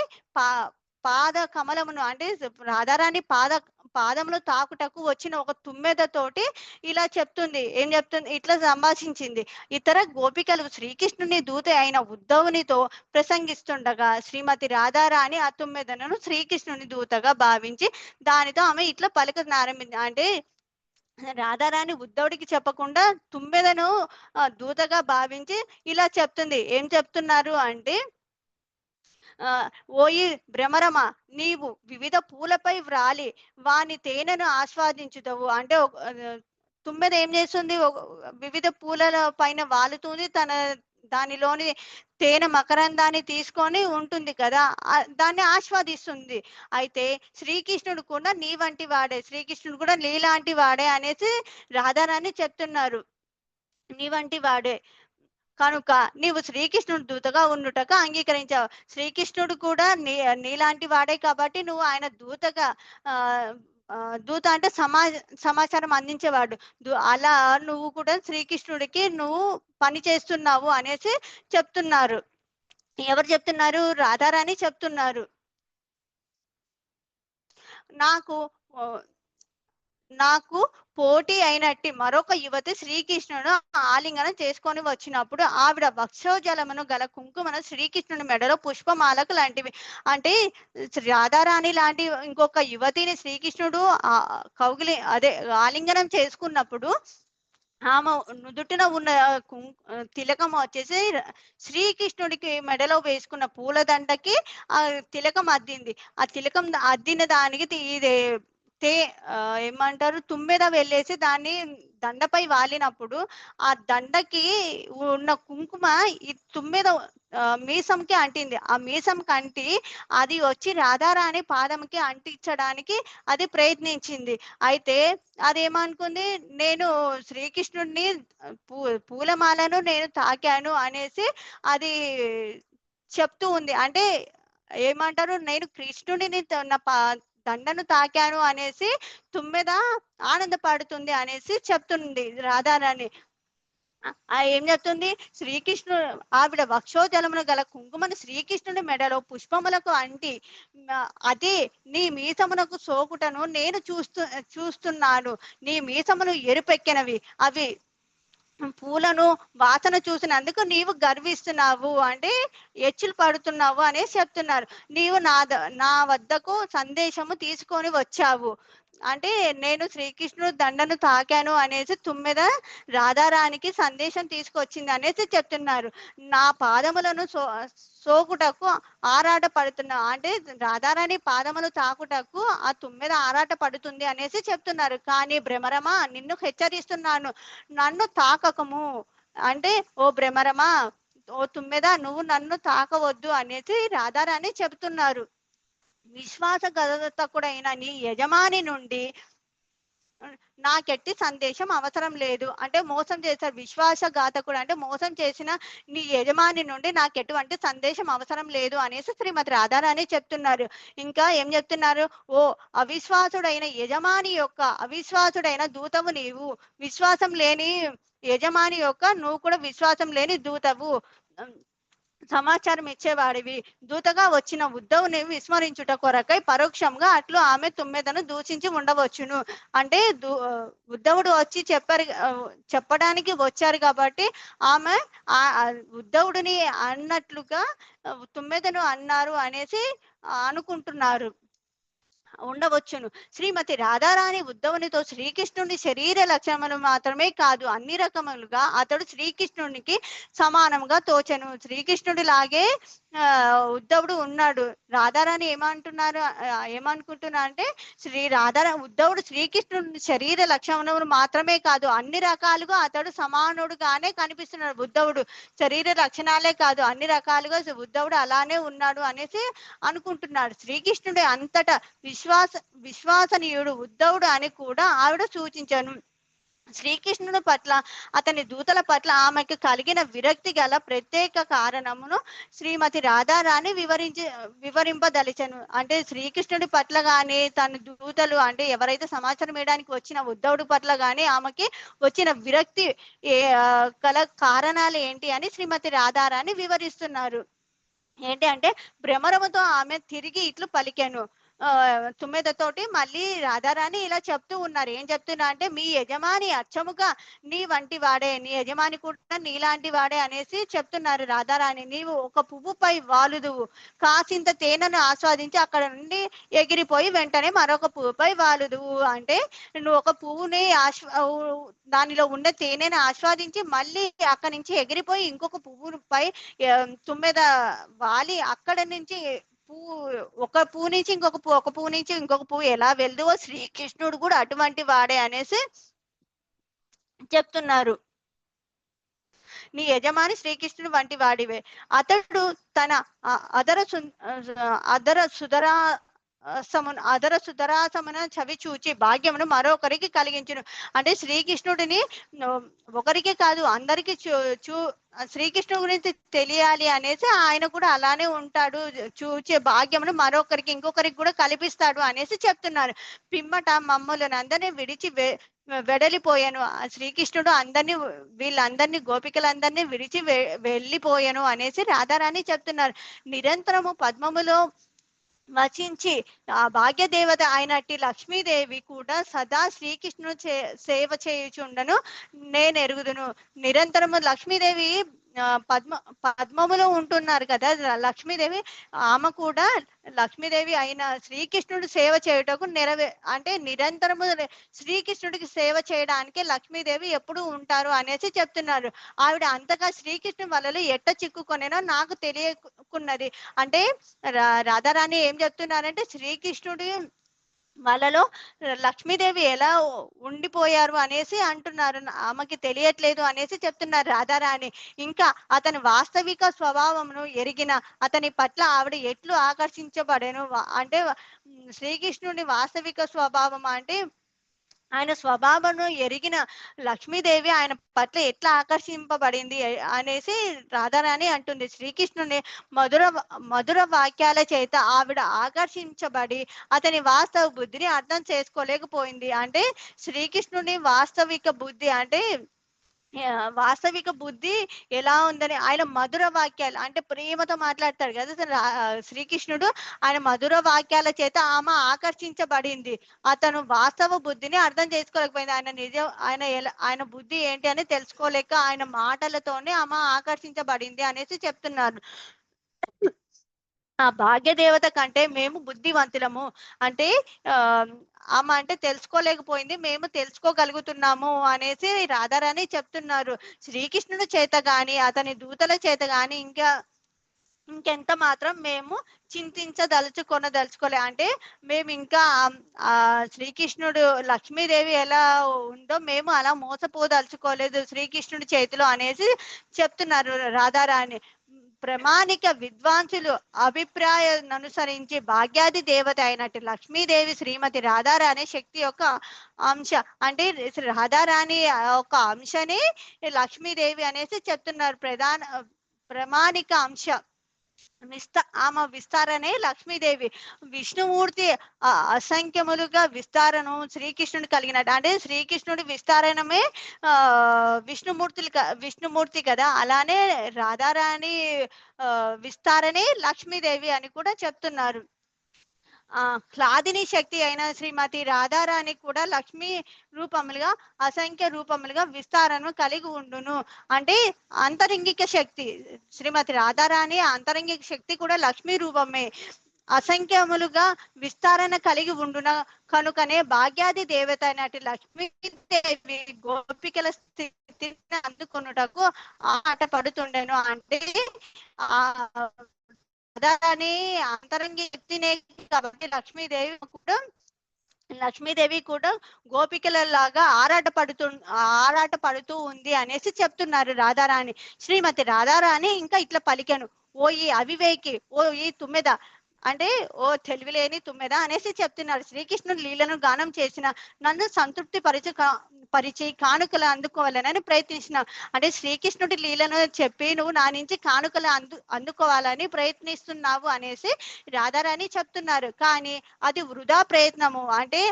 పాద కమలమును అంటే రాధారాణి పాదములు తాకుటకు వచ్చిన ఒక తుమ్మెదతోటి ఇలా చెప్తుంది. ఏం చెప్తుంది? ఇట్లా సంభాషించింది. ఇతర గోపికలు శ్రీకృష్ణుని దూత అయిన ఉద్ధవునితో ప్రసంగిస్తుండగా శ్రీమతి రాధారాణి ఆ తుమ్మెదను శ్రీకృష్ణుని దూతగా భావించి దానితో ఆమె ఇట్లా పలకనారంభింది. అంటే రాధారాణి ఉద్ధవుడికి చెప్పకుండా తుమ్మెదను దూతగా భావించి ఇలా చెప్తుంది. ఏం చెప్తున్నారు అంటే, ఓయి భ్రమరమ, నీవు వివిధ పూలపై వ్రాలి వాని తేనెను ఆస్వాదించుదవు. అంటే తుమ్మెద ఏం చేస్తుంది? వివిధ పూల పైన వాలుతుంది. దానిలోని తేనె మకరందాన్ని తీసుకొని ఉంటుంది కదా, దాన్ని ఆస్వాదిస్తుంది. అయితే శ్రీకృష్ణుడు కూడా నీ వంటి వాడే, శ్రీకృష్ణుడు కూడా నీలాంటి వాడే అనేసి రాధారాణి చెప్తున్నారు. నీ వంటి వాడే కనుక నీవు శ్రీకృష్ణుడు దూతగా ఉండుటకు అంగీకరించావు. శ్రీకృష్ణుడు కూడా నీలాంటి వాడే కాబట్టి నువ్వు ఆయన దూతగా ఆ దూత అంటే సమాచారం అందించేవాడు. అలా నువ్వు కూడా శ్రీకృష్ణుడికి నువ్వు పని చేస్తున్నావు అనేసి చెప్తున్నారు. ఎవరు చెప్తున్నారు? రాధారాణి చెప్తున్నారు. నాకు నాకు పోటీ అయినట్టి మరొక యువతి శ్రీకృష్ణుడు ఆలింగనం చేసుకొని వచ్చినప్పుడు ఆవిడ వక్షోజలమును గల కుంకుమను శ్రీకృష్ణుని మెడలో పుష్పమాలకు లాంటివి. అంటే రాధారాణి లాంటి ఇంకొక యువతిని శ్రీకృష్ణుడు అదే ఆలింగనం చేసుకున్నప్పుడు ఆమె నుదుటిన ఉన్న తిలకం వచ్చేసి శ్రీకృష్ణుడికి మెడలో వేసుకున్న పూలదండకి ఆ తిలకం అద్దింది. ఆ తిలకం అద్దిన దానికి ఇదే ఏమంటారు, తుమ్మెద వెళ్ళేసి దాన్ని దండపై వాలినప్పుడు ఆ దండకి ఉన్న కుంకుమ ఈ తుమ్మెద మీసంకి అంటింది. ఆ మీసంకి అంటి అది వచ్చి రాధారాణి పాదంకి అంటించడానికి అది ప్రయత్నించింది. అయితే అదేమనుకుంది, నేను శ్రీకృష్ణుడిని పూలమాలను నేను తాకాను అనేసి అది చెప్తూ ఉంది. అంటే ఏమంటారు, నేను కృష్ణుడిని దండను తాకాను అనేసి తుమ్మెద ఆనందపడుతుంది అనేసి చెప్తుంది రాధారాణి. ఏం చెప్తుంది? శ్రీకృష్ణుడు ఆవిడ వక్షోజలమును గల కుంకుమను శ్రీకృష్ణుని మెడలో పుష్పములకు అంటి అదే నీ మీసమునకు సోకుటను నేను చూస్తున్నాను. నీ మీసమును ఎరుపెక్కినవి, అవి పూలను వాసన చూసినందుకు నీవు గర్విస్తున్నావు, అంటే ఎచ్చులు పడుతున్నావు అనేసి చెప్తున్నారు. నీవు నా వద్దకు సందేశము తీసుకొని వచ్చావు. అంటే నేను శ్రీకృష్ణుడు దండను తాకాను అనేసి తుమ్మెద రాధారానికి సందేశం తీసుకొచ్చింది అనేసి చెప్తున్నారు. నా పాదములను సోకుటకు ఆరాట పడుతున్నా, అంటే రాధారాణి పాదములు తాకుటకు ఆ తుమ్మెద ఆరాట పడుతుంది అనేసి చెప్తున్నారు. కానీ భ్రమరమా, నిన్ను హెచ్చరిస్తున్నాను, నన్ను తాకకము. అంటే ఓ భ్రమరమా, ఓ తుమ్మెద, నువ్వు నన్ను తాకవద్దు అనేసి రాధారాణి చెబుతున్నారు. విశ్వాసఘాతకుడైన నీ యజమాని నుండి నాకెట్టి సందేశం అవసరం లేదు. అంటే మోసం చేశారు. విశ్వాసఘాతకుడు అంటే మోసం చేసిన నీ యజమాని నుండి నాకు ఎటువంటి సందేశం అవసరం లేదు అనేసి శ్రీమతి రాధారాణి చెప్తున్నారు. ఇంకా ఏం చెప్తున్నారు? ఓ అవిశ్వాసుడైన యజమాని యొక్క అవిశ్వాసుడైన దూతవు నీవు, విశ్వాసం లేని యజమాని యొక్క నువ్వు కూడా విశ్వాసం లేని దూతవు, సమాచారం ఇచ్చేవాడివి. దూతగా వచ్చిన ఉద్ధవుని విస్మరించుట కొరకై పరోక్షంగా అట్లు ఆమె తుమ్మెదను దూషించి ఉండవచ్చును. అంటే ఉద్ధవుడు వచ్చి చెప్పడానికి వచ్చారు కాబట్టి ఆమె ఉద్ధవుడిని అన్నట్లుగా తుమ్మెదను అన్నారు అనేసి అనుకుంటున్నారు, ఉండవచ్చును. శ్రీమతి రాధారాణి ఉద్ధవునితో శ్రీకృష్ణుని శరీర లక్షణములు మాత్రమే కాదు, అన్ని రకములుగా అతడు శ్రీకృష్ణునికి సమానంగా తోచెను. శ్రీకృష్ణుడి లాగే ఉద్ధవుడు ఉన్నాడు. రాధారాణి ఏమనుకుంటున్నా అంటే ఉద్ధవుడు శ్రీకృష్ణుడి శరీర లక్షణములు మాత్రమే కాదు, అన్ని రకాలుగా అతడు సమానుడుగానే కనిపిస్తున్నాడు. ఉద్ధవుడు శరీర లక్షణాలే కాదు, అన్ని రకాలుగా ఉద్ధవుడు అలానే ఉన్నాడు అనేసి అనుకుంటున్నాడు. శ్రీకృష్ణుడి అంతటా విశ్వాసనీయుడు ఉద్ధవుడు అని కూడా ఆవిడ సూచించాను. శ్రీకృష్ణుని పట్ల అతని దూతల పట్ల ఆమెకు కలిగిన విరక్తి గల ప్రత్యేక కారణమును శ్రీమతి రాధారాణి వివరింపదలిచను. అంటే శ్రీకృష్ణుడి పట్ల గాని తన దూతలు అంటే ఎవరైతే సమాచారం వేయడానికి వచ్చిన ఉద్ధవుడి పట్ల గాని ఆమెకి వచ్చిన విరక్తి గల కారణాలు ఏంటి అని శ్రీమతి రాధారాణి వివరిస్తున్నారు. ఏంటి అంటే, భ్రమరముతో ఆమె తిరిగి ఇట్లు పలికాను, తుమ్మెదతోటి మళ్ళీ రాధారాణి ఇలా చెప్తూ ఉన్నారు. ఏం చెప్తున్నా అంటే, మీ యజమాని అచ్చముగా నీ వంటి వాడే, నీ యజమాని కూడా నీలాంటి వాడే అనేసి చెప్తున్నారు రాధారాణి. నీవు ఒక పువ్వుపై వాలుదువు, కాసింత తేనెను ఆస్వాదించి అక్కడ నుండి ఎగిరిపోయి వెంటనే మరొక పువ్వుపై వాలుదువు. అంటే నువ్వు ఒక పువ్వుని దానిలో ఉన్న తేనెను ఆస్వాదించి మళ్ళీ అక్కడి నుంచి ఎగిరిపోయి ఇంకొక పువ్వుపై తుమ్మెద వాలి అక్కడ నుంచి పువ్వు, ఒక పువ్వు నుంచి ఇంకొక పువ్వు, ఒక పువ్వు నుంచి ఇంకొక పువ్వు ఎలా వెళ్దువో శ్రీకృష్ణుడు కూడా అటువంటి వాడే అనేసి చెప్తున్నారు. నీ యజమాని శ్రీకృష్ణుడు వంటి వాడివే. అతడు తన అదర సుధరా అదర సుధరాసమున చవి చూచి భాగ్యమును మరొకరికి కలిగించును. అంటే శ్రీకృష్ణుడిని ఒకరికి కాదు అందరికి శ్రీకృష్ణుడి గురించి తెలియాలి అనేసి ఆయన కూడా అలానే ఉంటాడు, చూచే భాగ్యమును మరొకరికి ఇంకొకరికి కూడా కల్పిస్తాడు అనేసి చెప్తున్నారు. పిమ్మట మమ్మల్ని అందరినీ విడిచి వెడలిపోయాను. శ్రీకృష్ణుడు వీళ్ళందరినీ గోపికలందరినీ విడిచి వెళ్ళిపోయాను అనేసి రాధారాణి చెప్తున్నారు. నిరంతరము పద్మములో వచించి ఆ భాగ్యదేవత అయినట్టి లక్ష్మీదేవి కూడా సదా శ్రీకృష్ణుడు సేవ చేయుచుండను నేను ఎరుగుదును. నిరంతరము లక్ష్మీదేవి పద్మములో ఉంటున్నారు కదా లక్ష్మీదేవి, ఆమె కూడా లక్ష్మీదేవి అయిన శ్రీకృష్ణుడు సేవ చేయుటకు అంటే నిరంతరము శ్రీకృష్ణుడికి సేవ చేయడానికి లక్ష్మీదేవి ఎప్పుడు ఉంటారు అనేసి చెప్తున్నారు. ఆవిడ అంతగా శ్రీకృష్ణుడి వలలో ఎట్ట చిక్కుకొనేనో నాకు తెలియకున్నది. అంటే రాధారాణి ఏం చెప్తున్నారంటే, శ్రీకృష్ణుడి వాళ్ళలో లక్ష్మీదేవి ఎలా ఉండిపోయారు అనేసి అంటున్నారు. ఆమెకి తెలియట్లేదు అనేసి చెప్తున్నారు రాధారాణి. ఇంకా అతని వాస్తవిక స్వభావమును ఎరిగిన అతని పట్ల ఆవిడ ఎట్లు ఆకర్షించబడేను. అంటే శ్రీకృష్ణుడి వాస్తవిక స్వభావం అంటే ఆయన స్వభావమును ఎరిగిన లక్ష్మీదేవి ఆయన పట్ల ఎట్లా ఆకర్షింపబడింది అనేసి రాధారాణి అంటుంది. శ్రీకృష్ణుని మధుర మధుర వాక్యాల చేత ఆవిడ ఆకర్షించబడి అతని వాస్తవ బుద్ధిని అర్థం చేసుకోలేకపోయింది. అంటే శ్రీకృష్ణుని వాస్తవిక బుద్ధి అంటే వాస్తవిక బుద్ధి ఎలా ఉందని, ఆయన మధుర వాక్యాలు అంటే ప్రేమతో మాట్లాడతాడు కదా శ్రీకృష్ణుడు, ఆయన మధుర వాక్యాల చేత ఆమె ఆకర్షించబడింది. అతను వాస్తవ బుద్ధిని అర్థం చేసుకోలేకపోయింది. ఆయన బుద్ధి ఏంటి అని తెలుసుకోలేక ఆయన మాటలతోనే ఆమె ఆకర్షించబడింది అనేసి చెప్తున్నారు. ఆ భాగ్యదేవత కంటే మేము బుద్ధివంతులము. అంటే ఆమె అంటే తెలుసుకోలేకపోయింది, మేము తెలుసుకోగలుగుతున్నాము అనేసి రాధారాణి చెప్తున్నారు. శ్రీకృష్ణుడి చేత గాని అతని దూతల చేత గాని ఇంకెంత మాత్రం మేము చింతించదలుచుకోలే. అంటే మేము ఇంకా శ్రీకృష్ణుడు లక్ష్మీదేవి ఎలా ఉందో మేము అలా మోసపోదలుచుకోలేదు శ్రీకృష్ణుడి చేతిలో అనేసి చెప్తున్నారు రాధారాణి. ప్రామాణిక విద్వాంసులు అభిప్రాయాన్ని అనుసరించి భాగ్యాది దేవత అయినట్టు లక్ష్మీదేవి శ్రీమతి రాధారాణి శక్తి యొక్క అంశ. అంటే రాధారాణి ఒక అంశని లక్ష్మీదేవి అనేసి చెప్తున్నారు. ప్రామాణిక అంశ ఆమె విస్తారనే లక్ష్మీదేవి. విష్ణుమూర్తి అసంఖ్యములుగా విస్తారణం శ్రీకృష్ణుడు కలిగినట్టు. అంటే శ్రీకృష్ణుడి విస్తారణమే విష్ణుమూర్తి కదా, అలానే రాధారాణి విస్తారనే లక్ష్మీదేవి అని కూడా చెప్తున్నారు. క్లాదిని శక్తి అయిన శ్రీమతి రాధారాణి కూడా లక్ష్మీ రూపములుగా అసంఖ్య రూపములుగా విస్తారను కలిగి ఉండును. అంటే అంతరంగిక శక్తి శ్రీమతి రాధారాణి అంతరంగిక శక్తి కూడా లక్ష్మీ రూపమే, అసంఖ్యములుగా విస్తారణ కలిగి ఉండున కనుకనే భాగ్యాది దేవత అయినటి లక్ష్మీదేవి గోపికల స్థితిని అందుకొనుటకు ఆట పడుతుండెను. అంటే రాధారాణి అంతరంగి శక్తినే కాబట్టి లక్ష్మీదేవి కూడా గోపికల లాగా ఆరాట పడుతూ ఉంది అనేసి చెప్తున్నారు రాధారాణి. శ్రీమతి రాధారాణి ఇంకా ఇట్లా పలికెను, ఓ ఈ అవివేకి, ఓ ఈ తుమ్మెద, అంటే ఓ తెలివిలేని తుమ్మెద అనేసి చెప్తున్నారు. శ్రీకృష్ణుడు లీలను గానం చేసిన నన్ను సంతృప్తి పరిచి కానుకలు అందుకోవాలని ప్రయత్నించిన. అంటే శ్రీకృష్ణుడి లీలను చెప్పి నువ్వు నా నుంచి కానుకలు అందుకోవాలని ప్రయత్నిస్తున్నావు అనేసి రాధారాణి చెప్తున్నారు. కానీ అది వృధా ప్రయత్నము. అంటే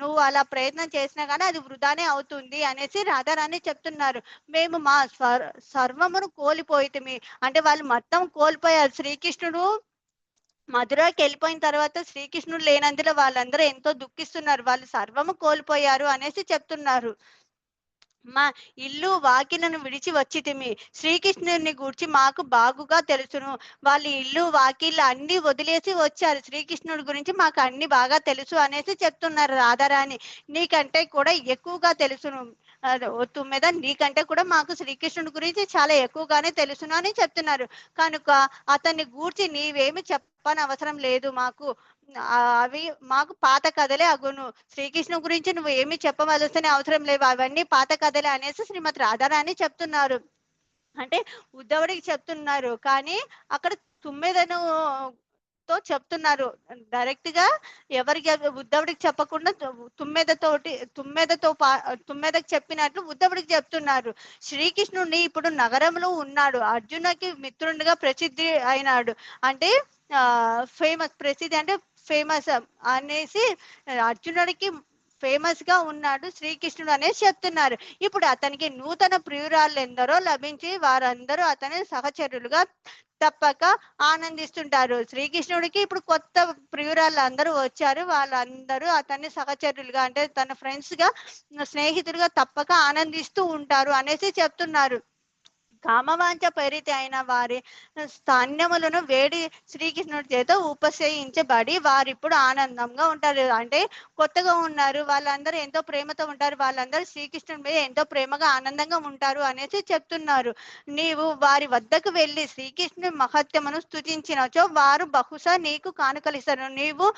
నువ్వు అలా ప్రయత్నం చేసినా కానీ అది వృధానే అవుతుంది అనేసి రాధారాణి చెప్తున్నారు. మేము మా సర్వమును కోల్పోయితిమి. అంటే వాళ్ళు మొత్తం కోల్పోయారు. శ్రీకృష్ణుడు మధురకి వెళ్ళిపోయిన తర్వాత శ్రీకృష్ణుడు లేనందున వాళ్ళందరూ ఎంతో దుఃఖిస్తున్నారు. వాళ్ళు సర్వము కోల్పోయారు అనేసి చెప్తున్నారు. మా ఇల్లు వాకిలను విడిచి వచ్చితిమి. శ్రీకృష్ణుని గూర్చి మాకు బాగుగా తెలుసును. వాళ్ళు ఇల్లు వాకిళ్ళు అన్ని వదిలేసి వచ్చారు. శ్రీకృష్ణుడి గురించి మాకు అన్ని బాగా తెలుసు అనేసి చెప్తున్నారు రాధారాణి. నీకంటే కూడా ఎక్కువగా తెలుసును. ఓ తుమ్మెద, నీకంటే కూడా మాకు శ్రీకృష్ణుడి గురించి చాలా ఎక్కువగానే తెలుసును అని చెప్తున్నారు. కనుక అతన్ని గూర్చి నీవేమి చెప్పనవసరం లేదు మాకు. అవి మాకు పాత కథలే అగును. శ్రీకృష్ణ గురించి నువ్వు ఏమి చెప్పవలసిన అవసరం లేవు, అవన్నీ పాత కథలే అనేసి శ్రీమతి రాధారాణి చెప్తున్నారు. అంటే ఉద్ధవుడికి చెప్తున్నారు, కానీ అక్కడ తుమ్మెదను తో చెప్తున్నారు. డైరెక్ట్ గా ఎవరికి ఉద్ధవుడికి చెప్పకుండా తుమ్మెదకి చెప్పినట్లు ఉద్ధవుడికి చెప్తున్నారు. శ్రీకృష్ణుడిని ఇప్పుడు నగరంలో ఉన్నాడు, అర్జునకి మిత్రునిగా ప్రసిద్ధి అయినాడు. అంటే ఫేమస్, ప్రసిద్ధి అంటే ఫేమస్ అనేసి అర్జునుడికి ఫేమస్ గా ఉన్నాడు శ్రీకృష్ణుడు అనేసి చెప్తున్నారు. ఇప్పుడు అతనికి నూతన ప్రియురాళ్ళు ఎందరో లభించి వారందరూ అతని సహచరులుగా తప్పక ఆనందిస్తుంటారు. శ్రీకృష్ణుడికి ఇప్పుడు కొత్త ప్రియురాళ్ళు అందరూ వచ్చారు, వాళ్ళందరూ అతన్ని సహచరులుగా అంటే తన ఫ్రెండ్స్ గా, స్నేహితులుగా తప్పక ఆనందిస్తూ ఉంటారు అనేసి చెప్తున్నారు. కామవాంఛ పరితి అయిన వారి స్తన్యములను వేడి శ్రీకృష్ణుడి చేత ఉపసేయించబడి వారిప్పుడు ఆనందంగా ఉంటారు. అంటే కొత్తగా ఉన్నారు, వాళ్ళందరూ ఎంతో ప్రేమతో ఉంటారు, వాళ్ళందరూ శ్రీకృష్ణుడి మీద ఎంతో ప్రేమగా ఆనందంగా ఉంటారు అనేసి చెప్తున్నారు. నీవు వారి వద్దకు వెళ్ళి శ్రీకృష్ణుడి మహత్యమును స్తుతించినచో వారు బహుశా నీకు కానుకలిస్తారు. నీవు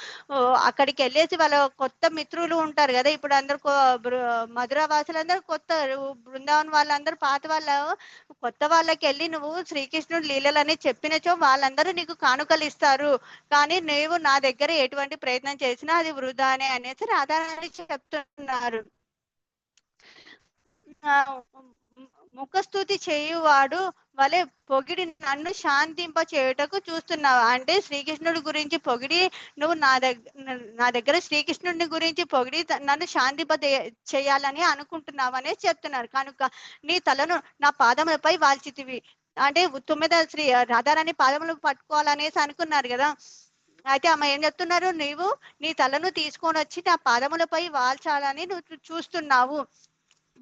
అక్కడికి వెళ్ళేసి వాళ్ళ కొత్త మిత్రులు ఉంటారు కదా, ఇప్పుడు అందరు మధుర వాసులందరూ కొత్త, బృందావన్ వాళ్ళందరూ పాత వాళ్ళ, కొత్త వాళ్ళకి వెళ్ళి నువ్వు శ్రీకృష్ణుడు లీలలని చెప్పినచో వాళ్ళందరూ నీకు కానుకలు ఇస్తారు. కానీ నీవు నా దగ్గర ఎటువంటి ప్రయత్నం చేసినా అది వృధానే అనేసి రాధారాణి చెప్తున్నారు. ముఖస్థుతి చేయువాడు వలె పొగిడి నన్ను శాంతింప చేయుటకు చూస్తున్నావు. అంటే శ్రీకృష్ణుడి గురించి పొగిడి నువ్వు నా దగ్గర శ్రీకృష్ణుడిని గురించి పొగిడి నన్ను శాంతింప చేయాలని అనుకుంటున్నావు అనేసి చెప్తున్నారు. కనుక నీ తలను నా పాదములపై వాల్చితివి. అంటే తుమ్మెద శ్రీ రాధారాణి పాదములు పట్టుకోవాలనేసి అనుకున్నారు కదా. అయితే అమ్మ ఏం చెప్తున్నారు, నీవు నీ తలను తీసుకొని వచ్చి నా పాదములపై వాల్చాలని నువ్వు చూస్తున్నావు.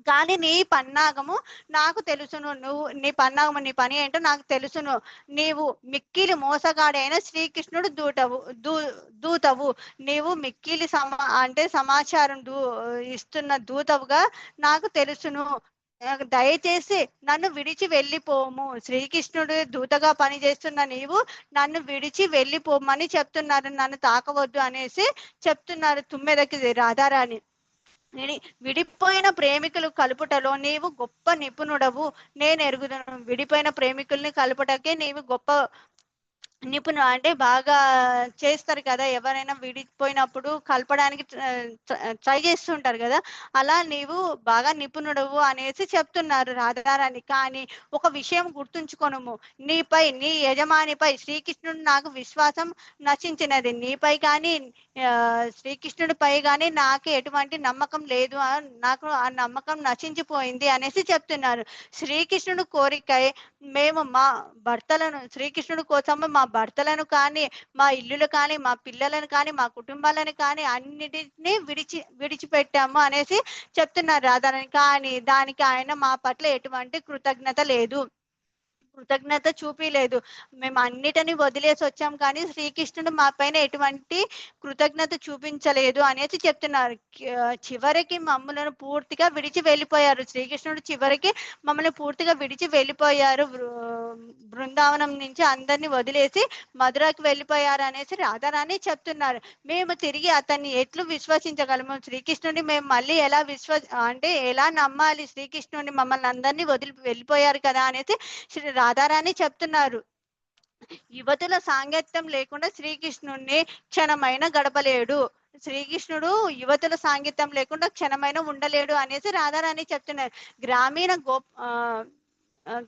కానీ నీ పన్నాగము నాకు తెలుసును. నువ్వు నీ పన్నాగము, నీ పని ఏంటో నాకు తెలుసును. నీవు మిక్కిలి మోసగాడైన శ్రీకృష్ణుడు దూతవు. నీవు మిక్కిలి అంటే సమాచారం ఇస్తున్న దూతవుగా నాకు తెలుసును. దయచేసి నన్ను విడిచి వెళ్ళిపోము. శ్రీకృష్ణుడు దూతగా పనిచేస్తున్న నీవు నన్ను విడిచి వెళ్ళిపోమని చెప్తున్నారు. నన్ను తాకవద్దు అనేసి చెప్తున్నారు తుమ్మెదకి రాధారాణి. విడిపోయిన ప్రేమికులు కలుపుటలో నీవు గొప్ప నిపుణుడవు నేను ఎరుగుదును. విడిపోయిన ప్రేమికుల్ని కలుపుటకే నీవు గొప్ప నిపుణుడు. అంటే బాగా చేస్తారు కదా, ఎవరైనా విడిపోయినప్పుడు కలపడానికి ట్రై చేస్తుంటారు కదా, అలా నీవు బాగా నిపుణుడవు అనేసి చెప్తున్నారు రాధారాణి. కానీ ఒక విషయం గుర్తుంచుకొనుము, నీపై, నీ యజమానిపై శ్రీకృష్ణుడు నాకు విశ్వాసం నశించినది. నీపై కానీ శ్రీకృష్ణుడిపై కానీ నాకు ఎటువంటి నమ్మకం లేదు, నాకు ఆ నమ్మకం నశించిపోయింది అనేసి చెప్తున్నారు. శ్రీకృష్ణుడు కోరికై మేము మా భర్తలను, శ్రీకృష్ణుడి కోసము మా భర్తలను కానీ, మా ఇల్లులు కానీ, మా పిల్లలను కానీ, మా కుటుంబాలను కానీ అన్నిటినీ విడిచిపెట్టాము అనేసి చెప్తున్నారు రాధారాణి. కానీ దానికి ఆయన మా పట్ల ఎటువంటి కృతజ్ఞత లేదు, కృతజ్ఞత చూపిలేదు. మేము అన్నిటిని వదిలేసి వచ్చాం కానీ శ్రీకృష్ణుడు మా పైన ఎటువంటి కృతజ్ఞత చూపించలేదు అనేసి చెప్తున్నారు. చివరికి మమ్మల్ని పూర్తిగా విడిచి వెళ్ళిపోయారు. శ్రీకృష్ణుడు చివరికి మమ్మల్ని పూర్తిగా విడిచి వెళ్ళిపోయారు. బృందావనం నుంచి అందరినీ వదిలేసి మధురకి వెళ్ళిపోయారు అనేసి రాధారాణి చెప్తున్నారు. మేము తిరిగి అతన్ని ఎట్లు విశ్వసించగలము? శ్రీకృష్ణుడిని మేము మళ్ళీ ఎలా అంటే ఎలా నమ్మాలి? శ్రీకృష్ణుడిని మమ్మల్ని అందరినీ వదిలి వెళ్ళిపోయారు కదా అనేసి రాధారాణి చెప్తున్నారు. యువతుల సాంగత్యం లేకుండా శ్రీకృష్ణుడిని క్షణమైన గడపలేడు. శ్రీకృష్ణుడు యువతుల సాంగత్యం లేకుండా క్షణమైన ఉండలేడు అనేసి రాధారాణి చెప్తున్నారు. గ్రామీణ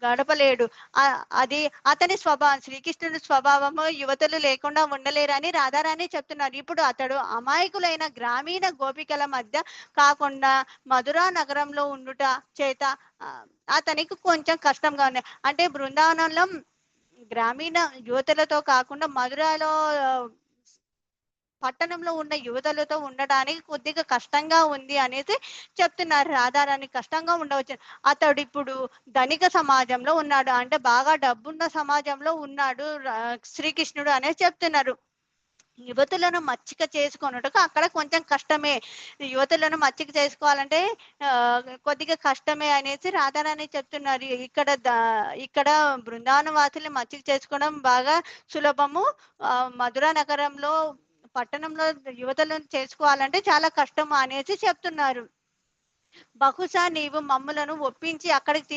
గడపలేడు, అది అతని స్వభావం. శ్రీకృష్ణుడి స్వభావము యువతులు లేకుండా ఉండలేరు అని రాధారాణి చెప్తున్నారు. ఇప్పుడు అతడు అమాయకులైన గ్రామీణ గోపికల మధ్య కాకుండా మధురా నగరంలో ఉండుట చేత అతనికి కొంచెం కష్టంగా ఉంది. అంటే బృందావనంలో గ్రామీణ యువతులతో కాకుండా మధురలో పట్టణంలో ఉన్న యువతులతో ఉండడానికి కొద్దిగా కష్టంగా ఉంది అనేసి చెప్తున్నారు. రాధారాణి కష్టంగా ఉండవచ్చు. అతడు ఇప్పుడు ధనిక సమాజంలో ఉన్నాడు. అంటే బాగా డబ్బున్న సమాజంలో ఉన్నాడు శ్రీకృష్ణుడు అనేసి చెప్తున్నారు. యువతులను మచ్చిక చేసుకొనుటకు అక్కడ కొంచెం కష్టమే. యువతులను మచ్చిక చేసుకోవాలంటే కొద్దిగా కష్టమే అనేసి రాధారాణి చెప్తున్నారు. ఇక్కడ బృందావన వాసుల్ని మచ్చిక చేసుకోవడం బాగా సులభము. మధుర నగరంలో పట్టణంలో యువతులను చేసుకోవాలంటే చాలా కష్టము అనేసి చెప్తున్నారు. బహుశా నీవు మమ్ములను ఒప్పించి అక్కడికి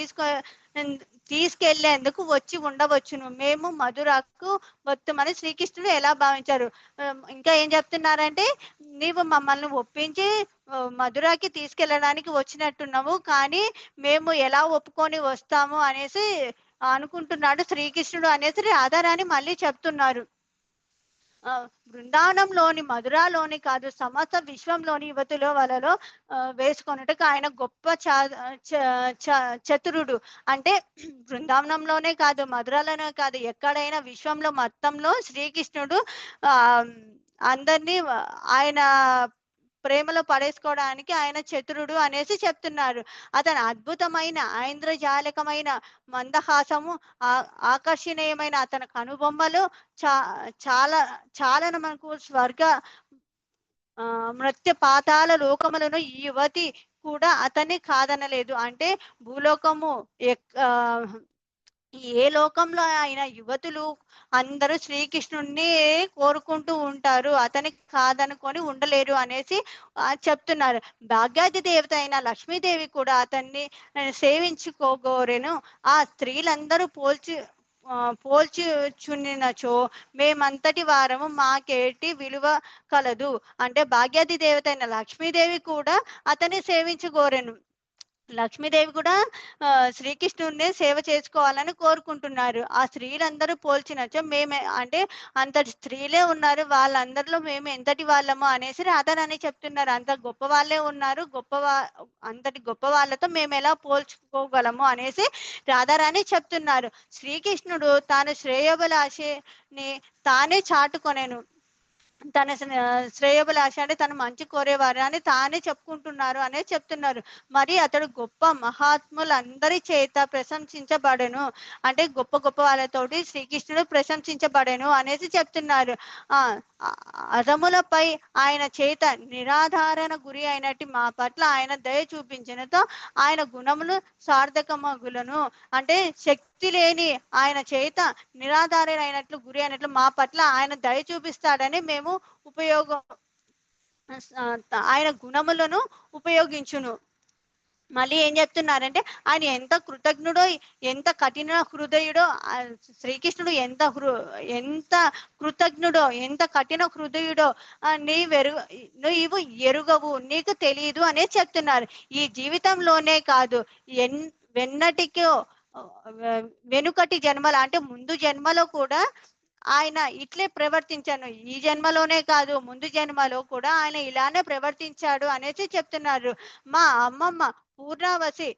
తీసుకెళ్లేందుకు వచ్చి ఉండవచ్చును. మేము మధురకు వత్తుమని శ్రీకృష్ణుడు ఎలా భావించారు. ఇంకా ఏం చెప్తున్నారంటే, నీవు మమ్మల్ని ఒప్పించి మధురాకి తీసుకెళ్ళడానికి వచ్చినట్టున్నావు, కానీ మేము ఎలా ఒప్పుకొని వస్తాము అనేసి అనుకుంటున్నాడు శ్రీకృష్ణుడు అనేసి రాధారాణి మళ్ళీ చెప్తున్నారు. బృందావనంలోని మధురాలోని కాదు, సమస్త విశ్వంలోని యువతుల వలలో వేసుకొనుటకు ఆయన గొప్ప చతురుడు. అంటే బృందావనంలోనే కాదు, మధురాలోనే కాదు, ఎక్కడైనా విశ్వంలో మొత్తంలో శ్రీకృష్ణుడు అందరినీ ఆయన ప్రేమలో పడేసుకోవడానికి ఆయన చతురుడు అనేసి చెప్తున్నారు. అతను అద్భుతమైన ఐంద్రజాలకమైన మందహాసము, ఆకర్షణీయమైన అతని కనుబొమ్మలు చాలా చాలా మనకు స్వర్గ మృత్య పాతాల లోకములను ఈ యువతి కూడా అతన్ని కాదనలేదు. అంటే భూలోకము ఏ లోకంలో అయిన యువతులు అందరూ శ్రీకృష్ణుడిని కోరుకుంటూ ఉంటారు, అతనికి కాదనుకొని ఉండలేరు అనేసి చెప్తున్నారు. భాగ్యాది దేవత అయిన లక్ష్మీదేవి కూడా అతన్ని సేవించుకోగోరెను. ఆ స్త్రీలందరూ పోల్చుచున్నచో మేమంతటి వారము మాకేటి విలువ కలదు. అంటే భాగ్యాది దేవత అయిన లక్ష్మీదేవి కూడా అతన్ని సేవించుకోరెను. లక్ష్మీదేవి కూడా శ్రీకృష్ణుడిని సేవ చేసుకోవాలని కోరుకుంటున్నారు. ఆ స్త్రీలందరూ పోల్చినచో మేమే, అంటే అంతటి స్త్రీలే ఉన్నారు, వాళ్ళందరిలో మేము ఎంతటి వాళ్ళము అనేసి రాధారాణి చెప్తున్నారు. అంత గొప్ప వాళ్ళే ఉన్నారు, అంతటి గొప్ప వాళ్ళతో మేము ఎలా పోల్చుకోగలము అనేసి రాధారాణి చెప్తున్నారు. శ్రీకృష్ణుడు తాను శ్రేయోభిలాషిని తానే చాటుకొనేను. తన శ్రేయోభిలాష అంటే తను మంచి కోరేవారు అని తానే చెప్పుకుంటున్నారు అనేది చెప్తున్నారు. మరి అతడు గొప్ప మహాత్ములందరి చేత ప్రశంసించబడెను. అంటే గొప్ప గొప్ప వాళ్ళతోటి శ్రీకృష్ణుడు ప్రశంసించబడెను అనేసి చెప్తున్నారు. అధములపై ఆయన చేత నిరాధారణ గురి అయినట్టు మా పట్ల ఆయన దయ చూపించినతో ఆయన గుణములు సార్థకమగులను. అంటే శక్తి లేని ఆయన చేత నిరాధారణ అయినట్లు గురి అయినట్లు మా పట్ల ఆయన దయ చూపిస్తాడని మేము ఆయన గుణములను ఉపయోగించును. మళ్ళీ ఏం చెప్తున్నారంటే, ఆయన ఎంత కృతజ్ఞుడో, ఎంత కఠిన హృదయుడో, శ్రీకృష్ణుడు ఎంత కృతజ్ఞుడో, ఎంత కఠిన హృదయుడో నీవు ఎరుగవు, నీకు తెలియదు అనే చెప్తున్నారు. ఈ జీవితంలోనే కాదు, వెన్నటికో వెనుకటి జన్మల అంటే ముందు జన్మలో కూడా ఆయన ఇట్లే ప్రవర్తించాను. ఈ జన్మలోనే కాదు, ముందు జన్మలో కూడా ఆయన ఇలానే ప్రవర్తించాడు అనేసి చెప్తున్నారు. మా అమ్మమ్మ పూర్ణావసి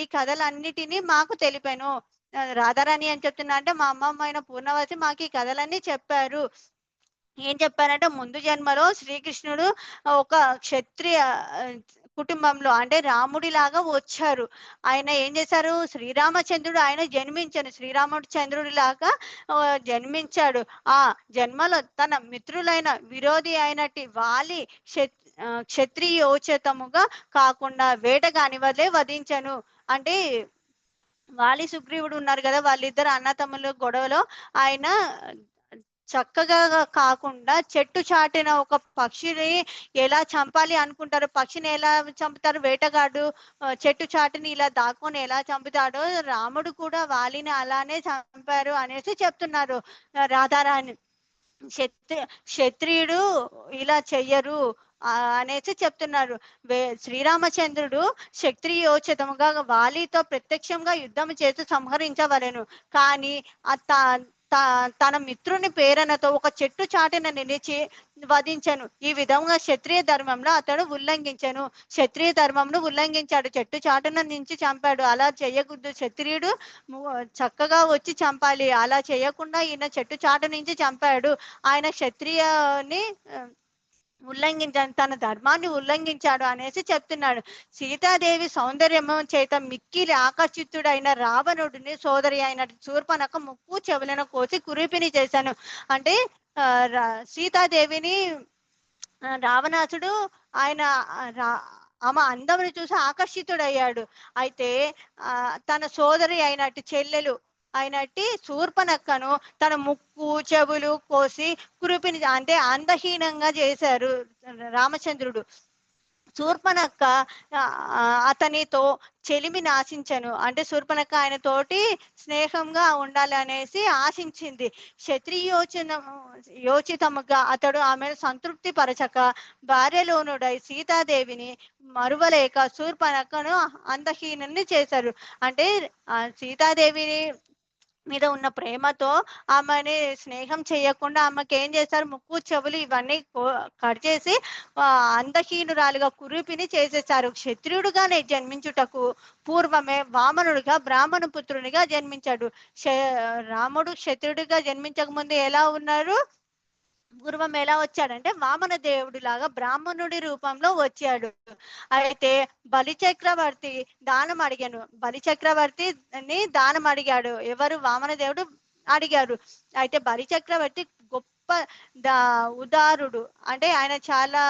ఈ కథలన్నిటినీ మాకు తెలిపాను. రాధారాణి అని చెప్తున్నా అంటే మా అమ్మమ్మ అయిన పూర్ణావసి మాకు ఈ కథలన్నీ చెప్పారు. ఏం చెప్పారంటే, ముందు జన్మలో శ్రీకృష్ణుడు ఒక క్షత్రియ కుటుంబంలో అంటే రాముడి లాగా వచ్చారు. ఆయన ఏం చేశారు, శ్రీరామచంద్రుడు ఆయన జన్మించాను, శ్రీరామచంద్రుడి లాగా జన్మించాడు. ఆ జన్మలో తన మిత్రులైన విరోధి అయినట్టు వాలి క్షత్రియోచితముగా కాకుండా వేటగాని వదిలే వధించను. అంటే వాలి సుగ్రీవుడు ఉన్నారు కదా, వాళ్ళిద్దరు అన్నతమ్ముల గొడవలో ఆయన చక్కగా కాకుండా చెట్టు చాటిన ఒక పక్షిని ఎలా చంపాలి అనుకుంటారు, పక్షిని ఎలా చంపుతారు, వేటగాడు చెట్టు చాటుని ఇలా దాక్కొని ఎలా చంపుతాడో రాముడు కూడా వాలిని అలానే చంపారు అనేసి చెప్తున్నారు రాధారాణి. క్షత్రియుడు ఇలా చెయ్యరు అనేసి చెప్తున్నారు. శ్రీరామచంద్రుడు క్షత్రియోచితముగా వాలితో ప్రత్యక్షంగా యుద్ధం చేసి సంహరించవలెను. కానీ తన మిత్రుని ప్రేరణతో ఒక చెట్టు చాటున నిలిచి వధించను. ఈ విధంగా క్షత్రియ ధర్మంలో అతడు ఉల్లంఘించను. క్షత్రియ ధర్మంను ఉల్లంఘించాడు, చెట్టు చాటున నుంచి చంపాడు. అలా చేయకూడదు, క్షత్రియుడు చక్కగా వచ్చి చంపాలి. అలా చేయకుండా ఈయన చెట్టు చాటు నుంచి చంపాడు. ఆయన క్షత్రియని ఉల్లంఘించాడు, తన ధర్మాన్ని ఉల్లంఘించాడు అనేసి చెప్తున్నాడు. సీతాదేవి సౌందర్యము చేత మిక్కిలి ఆకర్షితుడైన రావణుడిని సోదరి అయిన శూర్పణఖ ముక్కు చెవులను కోసి కురిపిని చేశాను. అంటే సీతాదేవిని రావణాసుడు ఆయన ఆమె అందముని చూసి ఆకర్షితుడయ్యాడు. అయితే తన సోదరి అయినట్టు చెల్లెలు అయినట్టు శూర్పణఖను తన ముక్కు చెవులు కోసి కురిపిని అంటే అందహీనంగా చేశారు రామచంద్రుడు. శూర్పణఖ అతనితో చెలిమిని ఆశించను. అంటే శూర్పణఖ ఆయన తోటి స్నేహంగా ఉండాలి అనేసి ఆశించింది. యోచితముగా అతడు ఆమెను సంతృప్తి పరచక భార్యలోనుడై సీతాదేవిని మరువలేక శూర్పణఖను అందహీనుని చేశారు. అంటే సీతాదేవిని మీద ఉన్న ప్రేమతో ఆమెని స్నేహం చేయకుండా ఆమెకి ఏం చేశారు, ముక్కు చెవులు ఇవన్నీ కట్ చేసి అందహీనురాలుగా కురూపిని చేసేసారు. క్షత్రియుడుగానే జన్మించుటకు పూర్వమే వామనుడిగా బ్రాహ్మణ పుత్రునిగా జన్మించాడు. రాముడు క్షత్రియుడిగా జన్మించక ముందు ఎలా ఉన్నారు, పూర్వం ఎలా వచ్చాడంటే వామన దేవుడి లాగా బ్రాహ్మణుడి రూపంలో వచ్చాడు. అయితే బలి చక్రవర్తి దానం అడిగాను, బలి చక్రవర్తిని దానం అడిగాడు. ఎవరు, వామన దేవుడు అడిగారు. అయితే బలి చక్రవర్తి గొప్ప ఉదారుడు, అంటే ఆయన చాలా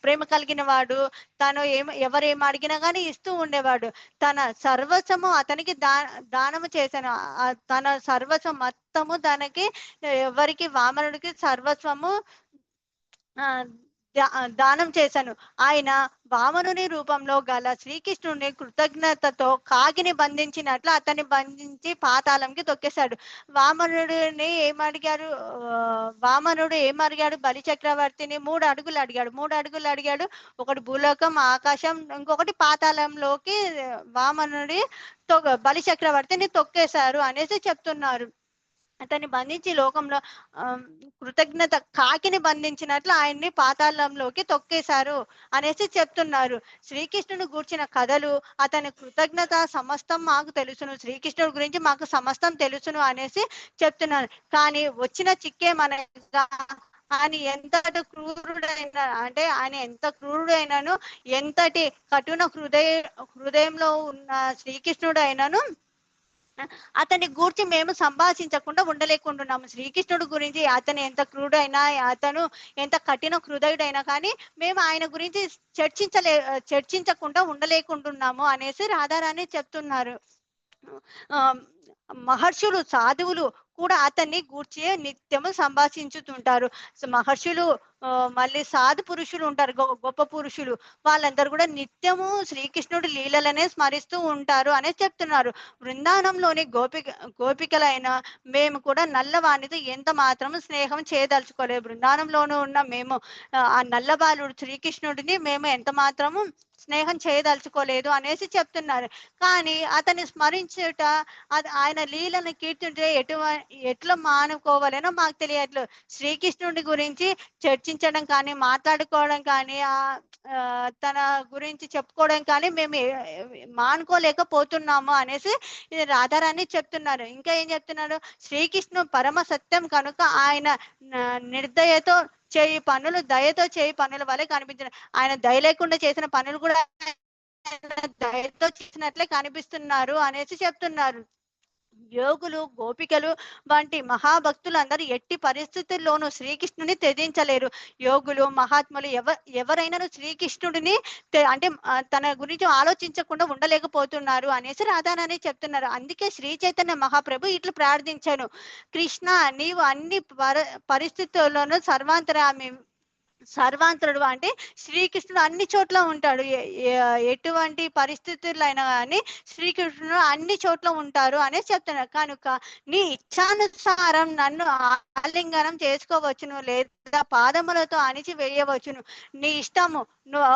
ప్రేమ కలిగిన వాడు. తను ఎవరేం అడిగినా కానీ ఇస్తూ ఉండేవాడు. తన సర్వస్వము అతనికి దానము చేశాను. తన సర్వస్వం మొత్తము తనకి, ఎవరికి, వామనుడికి సర్వస్వము దానం చేశాను. ఆయన వామనుని రూపంలో గల శ్రీకృష్ణుని కృతజ్ఞతతో కాగిని బంధించినట్లు అతన్ని బంధించి పాతాళంకి తొక్కేశాడు. వామనుడు ఏమడిగాడు బలి చక్రవర్తిని? 3 అడుగులు అడిగాడు. ఒకటి భూలోకం, ఆకాశం, ఇంకొకటి పాతాళంలోకి వామనుడి బలి చక్రవర్తిని తొక్కేశారు అనేసి చెప్తున్నారు. అతన్ని బంధించి లోకంలో కృతజ్ఞత కాకిని బంధించినట్లు ఆయన్ని పాతాళంలోకి తొక్కేశారు అనేసి చెప్తున్నారు. శ్రీకృష్ణుని గూర్చిన కథలు, అతని కృతజ్ఞత సమస్తం మాకు తెలుసును, శ్రీకృష్ణుడి గురించి మాకు సమస్తం తెలుసును అనేసి చెప్తున్నారు. కానీ వచ్చిన చిక్కేమనగా ఆయన ఎంతటి క్రూరుడైనా, అంటే ఆయన ఎంత క్రూరుడైనాను, ఎంతటి కఠిన హృదయంలో ఉన్న శ్రీకృష్ణుడు అయినను అతని గూర్చి మేము సంభాషించకుండా ఉండలేకుంటున్నాము. శ్రీకృష్ణుడు గురించి అతను ఎంత క్రూడైనా, అతను ఎంత కఠిన హృదయుడైనా కానీ మేము ఆయన గురించి చర్చించకుండా ఉండలేకుంటున్నాము అనేసి రాధారాణి చెప్తున్నారు. మహర్షులు, సాధువులు కూడా అతన్ని గూర్చి నిత్యము సంభాషించుతుంటారు. మహర్షులు మళ్ళీ సాధు పురుషులు ఉంటారు, గొప్ప పురుషులు, వాళ్ళందరూ కూడా నిత్యము శ్రీకృష్ణుడి లీలలనే స్మరిస్తూ ఉంటారు అని చెప్తున్నారు. బృందావనంలోని గోపికలైన మేము కూడా నల్లవాణితో ఎంత మాత్రము స్నేహం చేయదలుచుకోలేదు. బృందావనంలోనూ ఉన్న మేము ఆ నల్లబాలుడు శ్రీకృష్ణుడిని మేము ఎంత మాత్రము స్నేహం చేయదలుచుకోలేదు అనేసి చెప్తున్నారు. కానీ అతన్ని స్మరించుట, ఆయన లీలను కీర్తింటే ఎట్లా మానుకోవాలనో మాకు తెలియట్లేదు. శ్రీకృష్ణుడి గురించి చర్చించడం కానీ, మాట్లాడుకోవడం కానీ, తన గురించి చెప్పుకోవడం కానీ మేము మానుకోలేకపోతున్నాము అనేసి ఇది రాధారాణి చెప్తున్నారు. ఇంకా ఏం చెప్తున్నారు, శ్రీకృష్ణు పరమ సత్యం కనుక ఆయన నిర్దయతో దయతో చేయి పనుల వల్లే కనిపించిన, ఆయన దయ లేకుండా చేసిన పనులు కూడా దయతో చేసినట్లే కనిపిస్తున్నారు అనేసి చెప్తున్నారు. యోగులు, గోపికలు వంటి మహాభక్తులందరూ ఎట్టి పరిస్థితుల్లోనూ శ్రీకృష్ణుని త్యజించలేరు. యోగులు, మహాత్ములు ఎవరైనా శ్రీకృష్ణుడిని అంటే తన గురించి ఆలోచించకుండా ఉండలేకపోతున్నారు అనేసి రాధారాణి చెప్తున్నారు. అందుకే శ్రీ చైతన్య మహాప్రభు ఇట్లా ప్రార్థించాను, కృష్ణ నీవు అన్ని పరిస్థితుల్లోనూ సర్వాంతరామి సర్వాంతరుడు అంటే శ్రీకృష్ణుడు అన్ని చోట్ల ఉంటాడు. ఎటువంటి పరిస్థితుల్లో అయినా కానీ శ్రీకృష్ణుడు అన్ని చోట్ల ఉంటారు అనేసి చెప్తున్నారు. కనుక నీ ఇచ్ఛానుసారం నన్ను ఆలింగనం చేసుకోవచ్చును, లేదా పాదములతో అణిచి వేయవచ్చును. నీ ఇష్టము. నువ్వు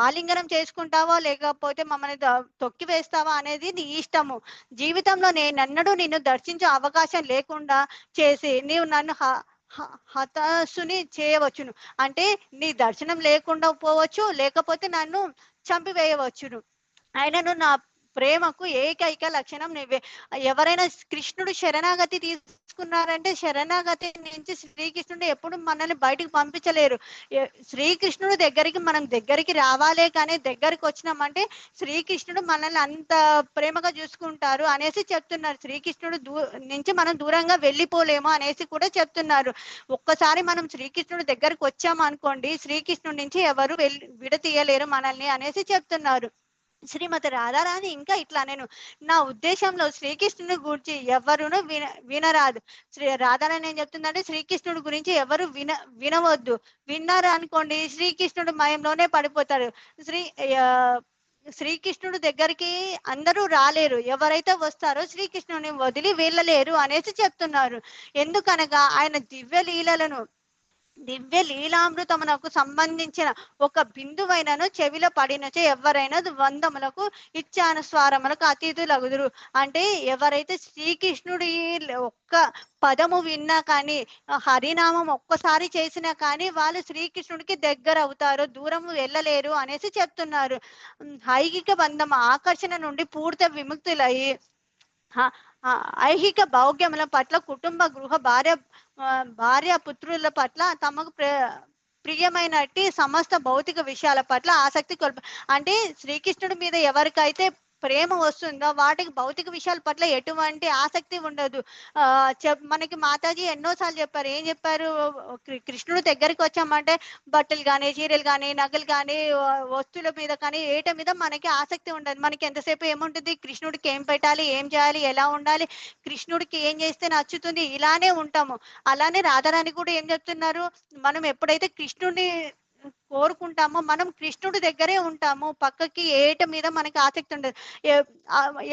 ఆలింగనం చేసుకుంటావా లేకపోతే మమ్మల్ని తొక్కి వేస్తావా అనేది నీ ఇష్టము. జీవితంలో నేనెన్నడూ నిన్ను దర్శించే అవకాశం లేకుండా చేసి నీవు నన్ను హతాశుని చేయవచ్చును. అంటే నీ దర్శనం లేకుండా పోవచ్చు, లేకపోతే నన్ను చంపివేయవచ్చును. ఆయనను నా ప్రేమకు ఏకైక లక్షణం నువ్వే. ఎవరైనా కృష్ణుడు శరణాగతి తీసుకున్నారంటే శరణాగతి నుంచి శ్రీకృష్ణుడు ఎప్పుడు మనల్ని బయటికి పంపించలేరు. శ్రీకృష్ణుడు మనం దగ్గరికి రావాలే కానీ దగ్గరికి వచ్చినామంటే శ్రీకృష్ణుడు మనల్ని అంత ప్రేమగా చూసుకుంటారు అనేసి చెప్తున్నారు. శ్రీకృష్ణుడు నుంచి మనం దూరంగా వెళ్ళిపోలేము అనేసి కూడా చెప్తున్నారు. ఒక్కసారి మనం శ్రీకృష్ణుడు దగ్గరకు వచ్చాము అనుకోండి, శ్రీకృష్ణుడి నుంచి ఎవరు విడతీయలేరు మనల్ని అనేసి చెప్తున్నారు. శ్రీమతి రాధారాణి ఇంకా ఇట్లా నేను నా ఉద్దేశంలో శ్రీకృష్ణుని గురించి ఎవరును వినరాదు. రాధారాణి ఏం చెప్తుందంటే శ్రీకృష్ణుడి గురించి ఎవరు వినవద్దు. విన్నారు అనుకోండి శ్రీకృష్ణుడు మయంలోనే పడిపోతారు. శ్రీకృష్ణుడు దగ్గరికి అందరూ రాలేరు. ఎవరైతే వస్తారో శ్రీకృష్ణుని వదిలి వెళ్ళలేరు అనేసి చెప్తున్నారు. ఎందుకనగా ఆయన దివ్య లీలామృతమునకు సంబంధించిన ఒక బిందువైనను చెవిలో పడినచో ఎవరైనా వందములకు ఇచ్ఛానుస్వారములకు అతీతులగుదురు. అంటే ఎవరైతే శ్రీకృష్ణుడి ఒక్క పదము విన్నా కానీ, హరినామం ఒక్కసారి చేసినా కానీ వాళ్ళు శ్రీకృష్ణుడికి దగ్గర అవుతారు, దూరము వెళ్ళలేరు అనేసి చెప్తున్నారు. ఐహిక బంధం ఆకర్షణ నుండి పూర్తి విముక్తులయ్యి ఐహిక భౌగ్యముల పట్ల కుటుంబ గృహ భార్య పుత్రుల పట్ల తమకు ప్రియమైనట్టి సమస్త భౌతిక విషయాల పట్ల ఆసక్తి అంటే శ్రీకృష్ణుడి మీద ఎవరికైతే ప్రేమ వస్తుందో వాటికి భౌతిక విషయాల పట్ల ఎటువంటి ఆసక్తి ఉండదు. మనకి మాతాజీ ఎన్నోసార్లు చెప్పారు. ఏం చెప్పారు? కృష్ణుడు దగ్గరికి వచ్చామంటే బట్టలు కానీ, చీరలు కానీ, నగలు కానీ, వస్తువుల మీద కానీ ఏట మీద మనకి ఆసక్తి ఉండదు. మనకి ఎంతసేపు ఏముంటుంది? కృష్ణుడికి ఏం పెట్టాలి, ఏం చేయాలి, ఎలా ఉండాలి, కృష్ణుడికి ఏం చేస్తే నచ్చుతుంది, ఇలానే ఉంటాము. అలానే రాధారాణి కూడా ఏం చెప్తున్నారు? మనం ఎప్పుడైతే కృష్ణుడిని కోరుకుంటామో మనం కృష్ణుడి దగ్గరే ఉంటాము. పక్కకి ఏట మీద మనకి ఆసక్తి ఉండదు.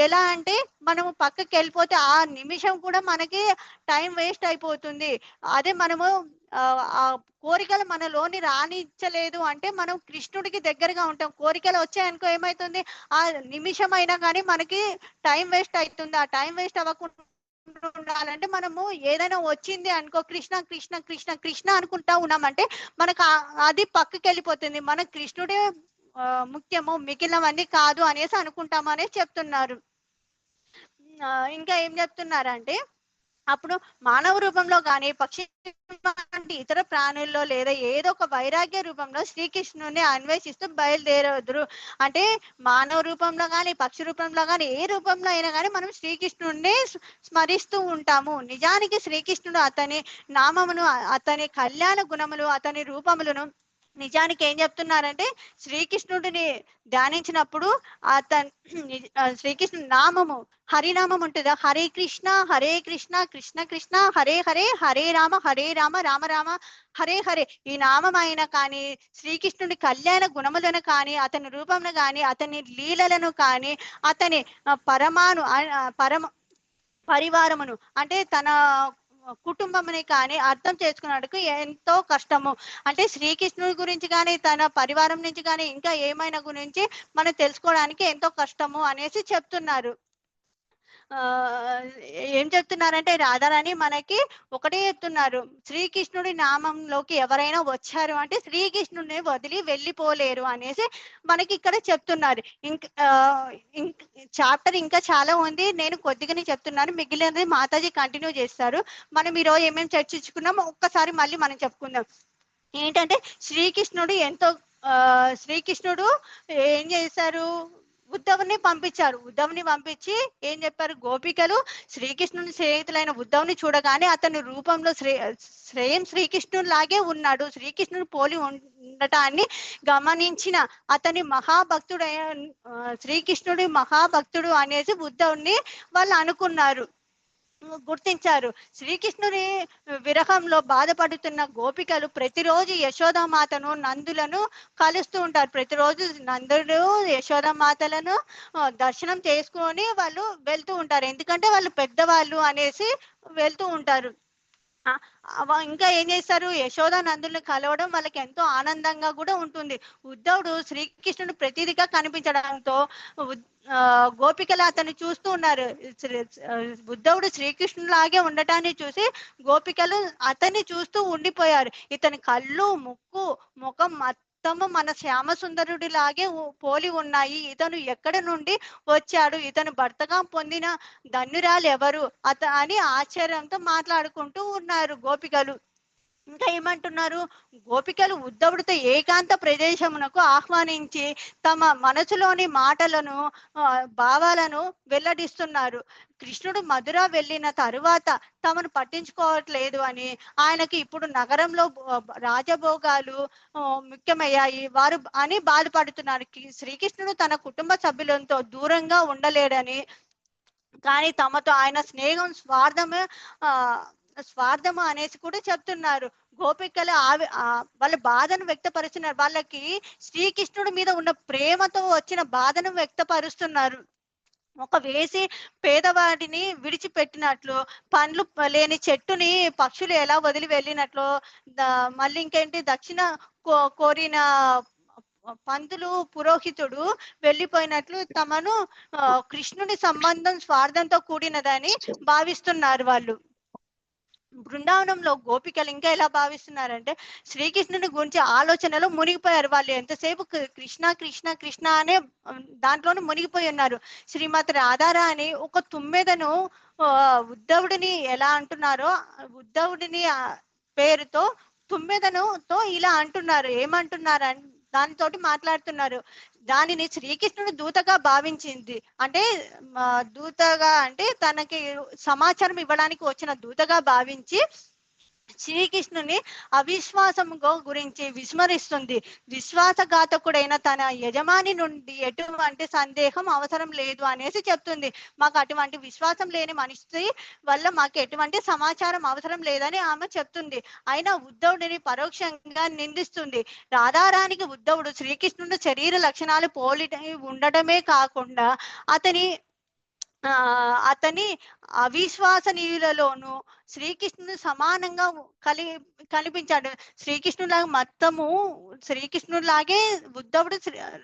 ఎలా అంటే మనము పక్కకి వెళ్ళిపోతే ఆ నిమిషం కూడా మనకి టైం వేస్ట్ అయిపోతుంది. అదే మనము ఆ కోరికలు మనలోని రానిచ్చలేదు అంటే మనం కృష్ణుడికి దగ్గరగా ఉంటాం. కోరికలు వచ్చాయనుకో ఏమైతుంది? ఆ నిమిషం అయినా కానీ మనకి టైం వేస్ట్ అవుతుంది. ఆ టైం వేస్ట్ అవ్వకుండా ఉండాలంటే మనము ఏదైనా వచ్చింది అనుకో, కృష్ణ కృష్ణ కృష్ణ కృష్ణ అనుకుంటా ఉన్నామంటే మనకు అది పక్కకి వెళ్ళిపోతుంది. మన కృష్ణుడే ముఖ్యము, మిగిలినవన్నీ కాదు అనేసి అనుకుంటాము అనేసి చెప్తున్నారు. ఇంకా ఏం చెప్తున్నారంటే అప్పుడు మానవ రూపంలో కానీ పక్షి వంటి ఇతర ప్రాణుల్లో లేదా ఏదో ఒక వైరాగ్య రూపంలో శ్రీకృష్ణుని అన్వేషిస్తూ బయలుదేరదురు. అంటే మానవ రూపంలో కానీ పక్షి రూపంలో కానీ ఏ రూపంలో అయినా కానీ మనం శ్రీకృష్ణుడిని స్మరిస్తూ ఉంటాము. నిజానికి శ్రీకృష్ణుడు అతని నామమును, అతని కళ్యాణ గుణములు, అతని రూపములను నిజానికి ఏం చెప్తున్నారంటే శ్రీకృష్ణుడిని ధ్యానించినప్పుడు శ్రీకృష్ణుడి నామము హరినామం ఉంటుందా? హరే కృష్ణ కృష్ణ కృష్ణ హరే హరే, హరే రామ రామ రామ హరే హరే. ఈ నామం అయినా కానీ శ్రీకృష్ణుడి కళ్యాణ గుణములను కానీ, అతని రూపమును కానీ, అతని లీలలను కానీ, అతని పరివారమును అంటే తన కుటుంబముని కానీ అర్థం చేసుకున్నట్టుకు ఎంతో కష్టము. అంటే శ్రీకృష్ణుడి గురించి కానీ తన పరివారం నుంచి కానీ ఇంకా ఏమైనా గురించి మనం తెలుసుకోవడానికి ఎంతో కష్టము అనేసి చెప్తున్నారు. ఏం చెప్తున్నారంటే రాధారాణి మనకి ఒకటే చెప్తున్నారు, శ్రీకృష్ణుడి నామంలోకి ఎవరైనా వచ్చారు అంటే శ్రీకృష్ణుడిని వదిలి వెళ్ళిపోలేరు అనేసి మనకి ఇక్కడ చెప్తున్నారు. చాప్టర్ ఇంకా చాలా ఉంది, నేను కొద్దిగానే చెప్తున్నాను, మిగిలినది మాతాజీ కంటిన్యూ చేస్తారు. మనం ఈరోజు ఏమేమి చర్చించుకున్నాం ఒక్కసారి మళ్ళీ మనం చెప్పుకుందాం. ఏంటంటే శ్రీకృష్ణుడు ఏం చేశారు? ఉద్ధవుని పంపించి ఏం చెప్పారు? గోపికలు శ్రీకృష్ణుని స్నేహితులైన ఉద్ధవుని చూడగానే అతని రూపంలో శ్రేయం శ్రీకృష్ణుని లాగే ఉన్నాడు, శ్రీకృష్ణుని పోలి ఉండటాన్ని గమనించిన అతని శ్రీకృష్ణుడి మహాభక్తుడు అనేసి ఉద్ధవుని వాళ్ళు అనుకున్నారు. గుర్తించారు. శ్రీకృష్ణుని విరహంలో బాధపడుతున్న గోపికలు ప్రతిరోజు యశోదామాతను, నందులను కలుస్తూ ఉంటారు. ప్రతిరోజు నందుడు, యశోదామాతలను దర్శనం చేసుకొని వాళ్ళు వెళ్తూ ఉంటారు. ఎందుకంటే వాళ్ళు పెద్దవాళ్ళు అనేసి వెళ్తూ ఉంటారు. ఇంకా ఏం చేస్తారు, యశోద నందుల్ని కలవడం వాళ్ళకి ఎంతో ఆనందంగా కూడా ఉంటుంది. ఉద్ధవుడు శ్రీకృష్ణుడు ప్రతిదిగా కనిపించడంతో గోపికలు అతన్ని చూస్తూ ఉన్నారు. ఉద్ధవుడు శ్రీకృష్ణులాగే ఉండటాన్ని చూసి గోపికలు అతన్ని చూస్తూ ఉండిపోయారు. ఇతని కళ్ళు, ముక్కు, ముఖం మొత్తము మన శ్యామ సుందరుడి లాగే పోలి ఉన్నాయి. ఇతను ఎక్కడి నుండి వచ్చాడు, ఇతను భర్తగా పొందిన ధన్యురాలు ఎవరు అని ఆశ్చర్యంతో మాట్లాడుకుంటూ ఉన్నారు గోపికలు. ఇంకా ఏమంటున్నారు, గోపికలు ఉద్ధవుడితో ఏకాంత ప్రదేశమునకు ఆహ్వానించి తమ మనసులోని మాటలను, భావాలను వెల్లడిస్తున్నారు. కృష్ణుడు మధుర వెళ్ళిన తరువాత తమను పట్టించుకోవట్లేదు అని, ఆయనకి ఇప్పుడు నగరంలో రాజభోగాలు ముఖ్యమయ్యాయి వారు అని బాధపడుతున్నారు. శ్రీకృష్ణుడు తన కుటుంబ సభ్యులతో దూరంగా ఉండలేడని, కానీ తమతో ఆయన స్నేహం స్వార్థము అనేసి కూడా చెప్తున్నారు. గోపికలు వాళ్ళ బాధను వ్యక్తపరుస్తున్నారు. వాళ్ళకి శ్రీకృష్ణుడి మీద ఉన్న ప్రేమతో వచ్చిన బాధను వ్యక్తపరుస్తున్నారు. ఒక వేసి పేదవాడిని విడిచిపెట్టినట్లు, పండ్లు లేని చెట్టుని పక్షులు ఎలా వదిలి వెళ్ళినట్లు, మళ్ళీ ఇంకేంటి, దక్షిణ కోరిన పంతులు పురోహితుడు వెళ్ళిపోయినట్లు తమను కృష్ణుని సంబంధం స్వార్థంతో కూడినదని భావిస్తున్నారు వాళ్ళు. బృందావనంలో గోపికలు ఇంకా ఎలా భావిస్తున్నారంటే, శ్రీకృష్ణుని గురించి ఆలోచనలో మునిగిపోయారు. వాళ్ళు ఎంతసేపు కృష్ణ కృష్ణ కృష్ణ అనే దాంట్లోనే మునిగిపోయి ఉన్నారు. శ్రీమతి రాధారాణి ఒక తుమ్మెదను ఉద్ధవుడిని ఎలా అంటున్నారో, ఉద్ధవుడిని పేరుతో తుమ్మెదనుతో ఇలా అంటున్నారు. ఏమంటున్నారు దానితో మాట్లాడుతున్నారు. దానిని శ్రీకృష్ణుడు దూతగా భావించింది. అంటే దూతగా అంటే తనకి సమాచారం ఇవ్వడానికి వచ్చిన దూతగా భావించి శ్రీకృష్ణుని అవిశ్వాసం గురించి విస్మరిస్తుంది. విశ్వాసఘాతకుడైన తన యజమాని నుండి ఎటువంటి సందేహం అవసరం లేదు అనేసి చెప్తుంది. మాకు అటువంటి విశ్వాసం లేని మనిషి వల్ల మాకు ఎటువంటి సమాచారం అవసరం లేదని ఆమె చెప్తుంది. అయినా ఉద్ధవుడిని పరోక్షంగా నిందిస్తుంది. రాధారానికి ఉద్ధవుడు శ్రీకృష్ణుడు శరీర లక్షణాలు పోలి ఉండటమే కాకుండా అతని అవిశ్వసనీయులలోనూ శ్రీకృష్ణుడు సమానంగా కనిపించాడు. శ్రీకృష్ణులాగా మొత్తము శ్రీకృష్ణులాగే ఉద్ధవుడు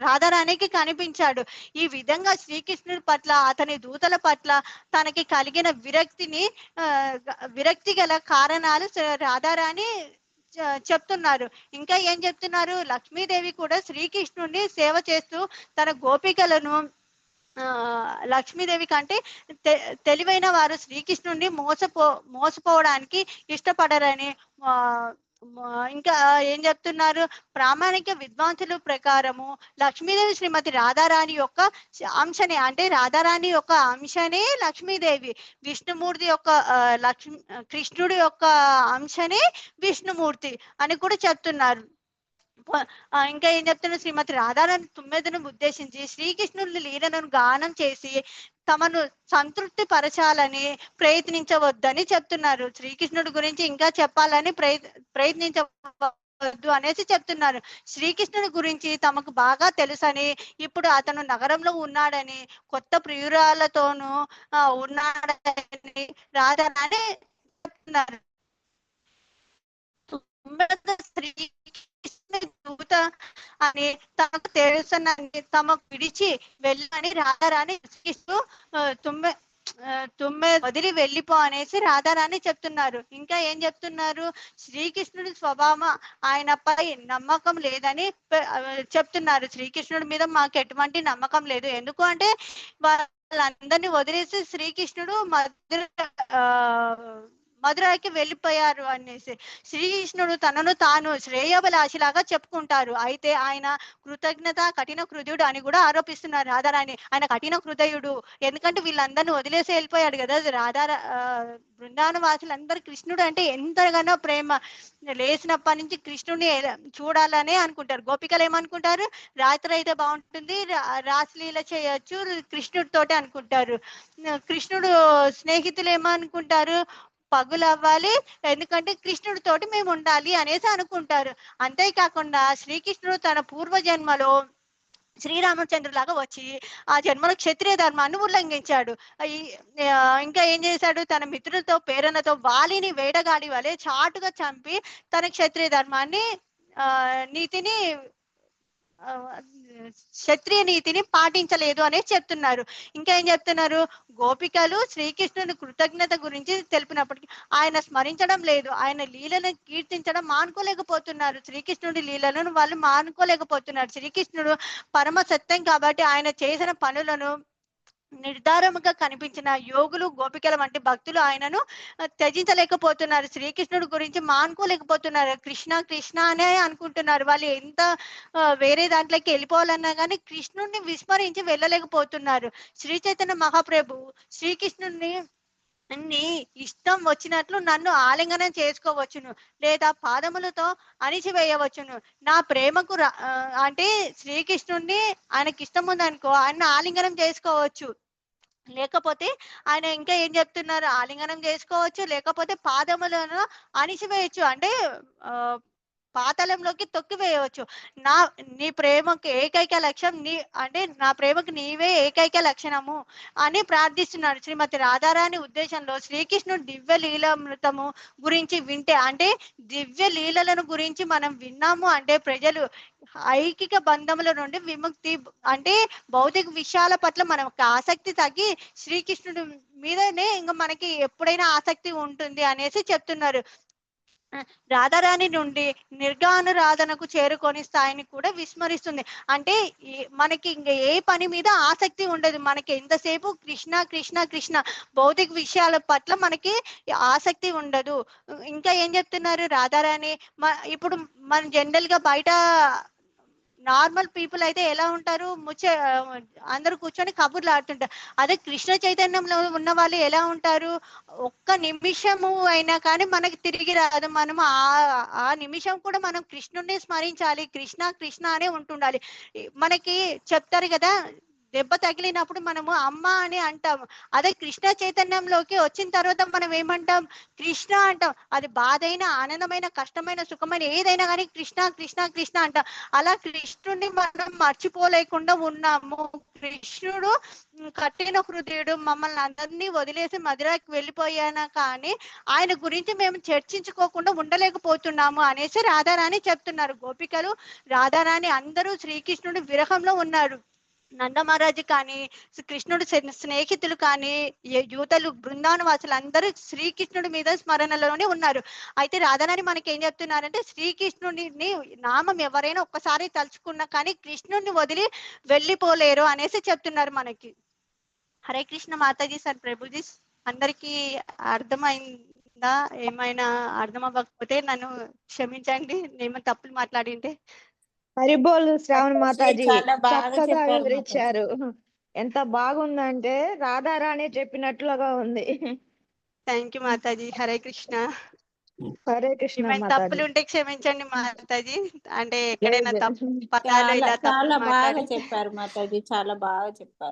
రాధారాణికి కనిపించాడు. ఈ విధంగా శ్రీకృష్ణుడి పట్ల, అతని దూతల పట్ల తనకి కలిగిన విరక్తి గల కారణాలు రాధారాణి చెప్తున్నారు. ఇంకా ఏం చెప్తున్నారు, లక్ష్మీదేవి కూడా శ్రీకృష్ణుడిని సేవ చేస్తూ తన గోపికలను, లక్ష్మీదేవి కంటే తెలివైన వారు శ్రీకృష్ణుడిని మోసపోవడానికి ఇష్టపడరని, ఇంకా ఏం చెప్తున్నారు, ప్రామాణిక విద్వాంసుల ప్రకారము లక్ష్మీదేవి శ్రీమతి రాధారాణి యొక్క అంశనే, అంటే రాధారాణి యొక్క అంశనే లక్ష్మీదేవి, విష్ణుమూర్తి యొక్క కృష్ణుడి యొక్క అంశనే విష్ణుమూర్తి అని కూడా చెప్తున్నారు. ఇంకా ఏం చెప్తున్నారు, శ్రీమతి రాధారాణి తుమ్మెదను ఉద్దేశించి శ్రీకృష్ణుడి లీలను గానం చేసి తమను సంతృప్తి పరచాలని ప్రయత్నించవద్దని చెప్తున్నారు. శ్రీకృష్ణుడి గురించి ఇంకా చెప్పాలని ప్రయత్నించవద్దు అనేసి చెప్తున్నారు. శ్రీకృష్ణుడి గురించి తమకు బాగా తెలుసని, ఇప్పుడు అతను నగరంలో ఉన్నాడని, కొత్త ప్రియురాలతోనూ ఉన్నాడని రాధారాణి చెప్తున్నారు. దూత అని తమకు తెలుసని తమకు విడిచి వెళ్ళని రాధారాణి తుమ్మె వదిలి వెళ్ళిపో అనేసి రాధారాణి చెప్తున్నారు. ఇంకా ఏం చెప్తున్నారు, శ్రీకృష్ణుడి స్వభావం ఆయనపై నమ్మకం లేదని చెప్తున్నారు. శ్రీకృష్ణుడి మీద మాకు ఎటువంటి నమ్మకం లేదు. ఎందుకు అంటే వాళ్ళందరినీ వదిలేసి శ్రీకృష్ణుడు మధురైకి వెళ్ళిపోయారు అనేసి. శ్రీకృష్ణుడు తనను తాను శ్రేయోభిలాషిలాగా చెప్పుకుంటారు. అయితే ఆయన కృతజ్ఞత కఠిన హృదయుడు అని కూడా ఆరోపిస్తున్నారు రాధారాణి. ఆయన కఠిన హృదయుడు. ఎందుకంటే వీళ్ళందరిని వదిలేసి వెళ్ళిపోయాడు కదా! బృందావన వాసులందరూ కృష్ణుడు అంటే ఎంతగానో ప్రేమ. లేచినప్పటి నుంచి కృష్ణుడిని చూడాలనే అనుకుంటారు. గోపికలు ఏమనుకుంటారు? రాత్రి అయితే బాగుంటుంది, రాసలీల చేయొచ్చు కృష్ణుడితోటి అనుకుంటారు. కృష్ణుడు స్నేహితులు ఏమనుకుంటారు? పగులవ్వాలి, ఎందుకంటే కృష్ణుడితోటి మేము ఉండాలి అనేసి అనుకుంటారు. అంతేకాకుండా శ్రీకృష్ణుడు తన పూర్వజన్మలో శ్రీరామచంద్రులాగా వచ్చి ఆ జన్మలో క్షత్రియ ధర్మాన్ని ఉల్లంఘించాడు. ఇంకా ఏం చేశాడు? తన మిత్రులతో ప్రేరణతో వాలిని వేటగాడి వలె చాటుగా చంపి తన క్షత్రియ ధర్మాన్ని నీతిని క్షత్రియ నీతిని పాటించలేదు అనేది చెప్తున్నారు. ఇంకా ఏం చెప్తున్నారు? గోపికలు శ్రీకృష్ణుని కృతజ్ఞత గురించి తెలిపినప్పటికీ ఆయన స్మరించడం లేదు. ఆయన లీలను కీర్తించడం మానుకోలేకపోతున్నారు. శ్రీకృష్ణుడి లీలలను వాళ్ళు మానుకోలేకపోతున్నారు. శ్రీకృష్ణుడు పరమ సత్యం కాబట్టి ఆయన చేసిన పనులను నిర్ధారముగా కనిపించిన యోగులు గోపికల వంటి భక్తులు ఆయనను త్యజించలేకపోతున్నారు. శ్రీకృష్ణుడి గురించి మానుకోలేకపోతున్నారు. కృష్ణ కృష్ణ అనే అనుకుంటున్నారు. వాళ్ళు ఎంత వేరే దాంట్లోకి వెళ్ళిపోవాలన్నా కానీ కృష్ణుడిని విస్మరించి వెళ్ళలేకపోతున్నారు. శ్రీ చైతన్య మహాప్రభు శ్రీకృష్ణుడిని ఇష్టం వచ్చినట్లు నన్ను ఆలింగనం చేసుకోవచ్చును, లేదా పాదములతో అణిచివేయవచ్చును. నా ప్రేమకు అంటే శ్రీకృష్ణుడిని ఆయనకి ఇష్టం ఉందనుకో ఆయన ఆలింగనం చేసుకోవచ్చు. లేకపోతే ఆయన ఇంకా ఏం చెప్తున్నారు? ఆలింగనం చేసుకోవచ్చు, లేకపోతే పాదములను అణిచివేయచ్చు, అంటే పాతాళంలోకి తొక్కివేయవచ్చు. నీ ప్రేమకు ఏకైక లక్ష్యం నా ప్రేమకు నీవే ఏకైక లక్షణము అని ప్రార్థిస్తున్నాడు. శ్రీమతి రాధారాణి ఉద్దేశంలో శ్రీకృష్ణుడు దివ్య లీలామృతము గురించి వింటే, అంటే దివ్య లీలలను గురించి మనం విన్నాము అంటే ప్రజలు ఐకిక బంధముల నుండి విముక్తి, అంటే భౌతిక విషయాల పట్ల మనకు ఆసక్తి తగ్గి శ్రీకృష్ణుడి మీదనే ఇంకా మనకి ఎప్పుడైనా ఆసక్తి ఉంటుంది అనేసి చెప్తున్నారు. రాధారాణి నుండి నిర్గానురాధనకు చేరుకొని స్థాయిని కూడా విస్మరిస్తుంది. అంటే మనకి ఇంకా ఏ పని మీద ఆసక్తి ఉండదు. మనకి ఎంతసేపు కృష్ణ కృష్ణ కృష్ణ, భౌతిక విషయాల పట్ల మనకి ఆసక్తి ఉండదు. ఇంకా ఏం చెప్తున్నారు రాధారాణి? ఇప్పుడు మన జనరల్ గా బయట నార్మల్ పీపుల్ అయితే ఎలా ఉంటారు? అందరూ కూర్చొని కబుర్లు ఆడుతుంటారు. అదే కృష్ణ చైతన్యంలో ఉన్న వాళ్ళు ఎలా ఉంటారు? ఒక్క నిమిషము అయినా కానీ మనకి తిరిగి రాదు. మనం ఆ నిమిషం కూడా మనం కృష్ణుడిని స్మరించాలి. కృష్ణ కృష్ణ అనే ఉంటుండాలి. మనకి చెప్తారు కదా, దెబ్బ తగిలినప్పుడు మనము అమ్మ అని అంటాము. అదే కృష్ణ చైతన్యంలోకి వచ్చిన తర్వాత మనం ఏమంటాం? కృష్ణ అంటాం. అది బాధ అయినా, ఆనందమైన, కష్టమైన, సుఖమైన ఏదైనా కానీ కృష్ణ కృష్ణ కృష్ణ అంటాం. అలా కృష్ణుడిని మనం మర్చిపోలేకుండా ఉన్నాము. కృష్ణుడు కఠిన హృదయుడు, మమ్మల్ని అందరినీ వదిలేసి మధురాకి వెళ్ళిపోయానా కానీ ఆయన గురించి మేము చర్చించుకోకుండా ఉండలేకపోతున్నాము అనేసి రాధారాణి చెప్తున్నారు. గోపికలు రాధారాణి అందరూ శ్రీకృష్ణుడి విరహంలో ఉన్నారు. నందమహారాజు కానీ, కృష్ణుడు స్నేహితులు కానీ, యువతలు బృందావన వాసులు అందరూ శ్రీకృష్ణుడి మీద స్మరణలోనే ఉన్నారు. అయితే రాధారాణి మనకి ఏం చెప్తున్నారంటే, శ్రీకృష్ణుడిని నామం ఎవరైనా ఒక్కసారి తలుచుకున్నా కానీ కృష్ణుడిని వదిలి వెళ్ళిపోలేరు అనేసి చెప్తున్నారు మనకి. హరే కృష్ణ మాతాజీ. సార్ ప్రభుజీ, అందరికి అర్థమైందా? ఏమైనా అర్థం అవ్వకపోతే నన్ను క్షమించండి, నేను తప్పులు మాట్లాడింటే. హరిబోల్ శ్రావణ మాతాజీ చక్కగా వివరించారు. ఎంత బాగుందంటే రాధారాణి చెప్పినట్లుగా ఉంది. Thank you Mataji. హరే కృష్ణ. హరే కృష్ణ మాతాజీ. తప్పులు ఉంటే క్షమించండి మాతాజీ. అంటే ఎక్కడైనా తప్పు పదాలు ఇలా చాలా బాగా చెప్పారు మాతాజీ, చాలా బాగా చెప్పారు.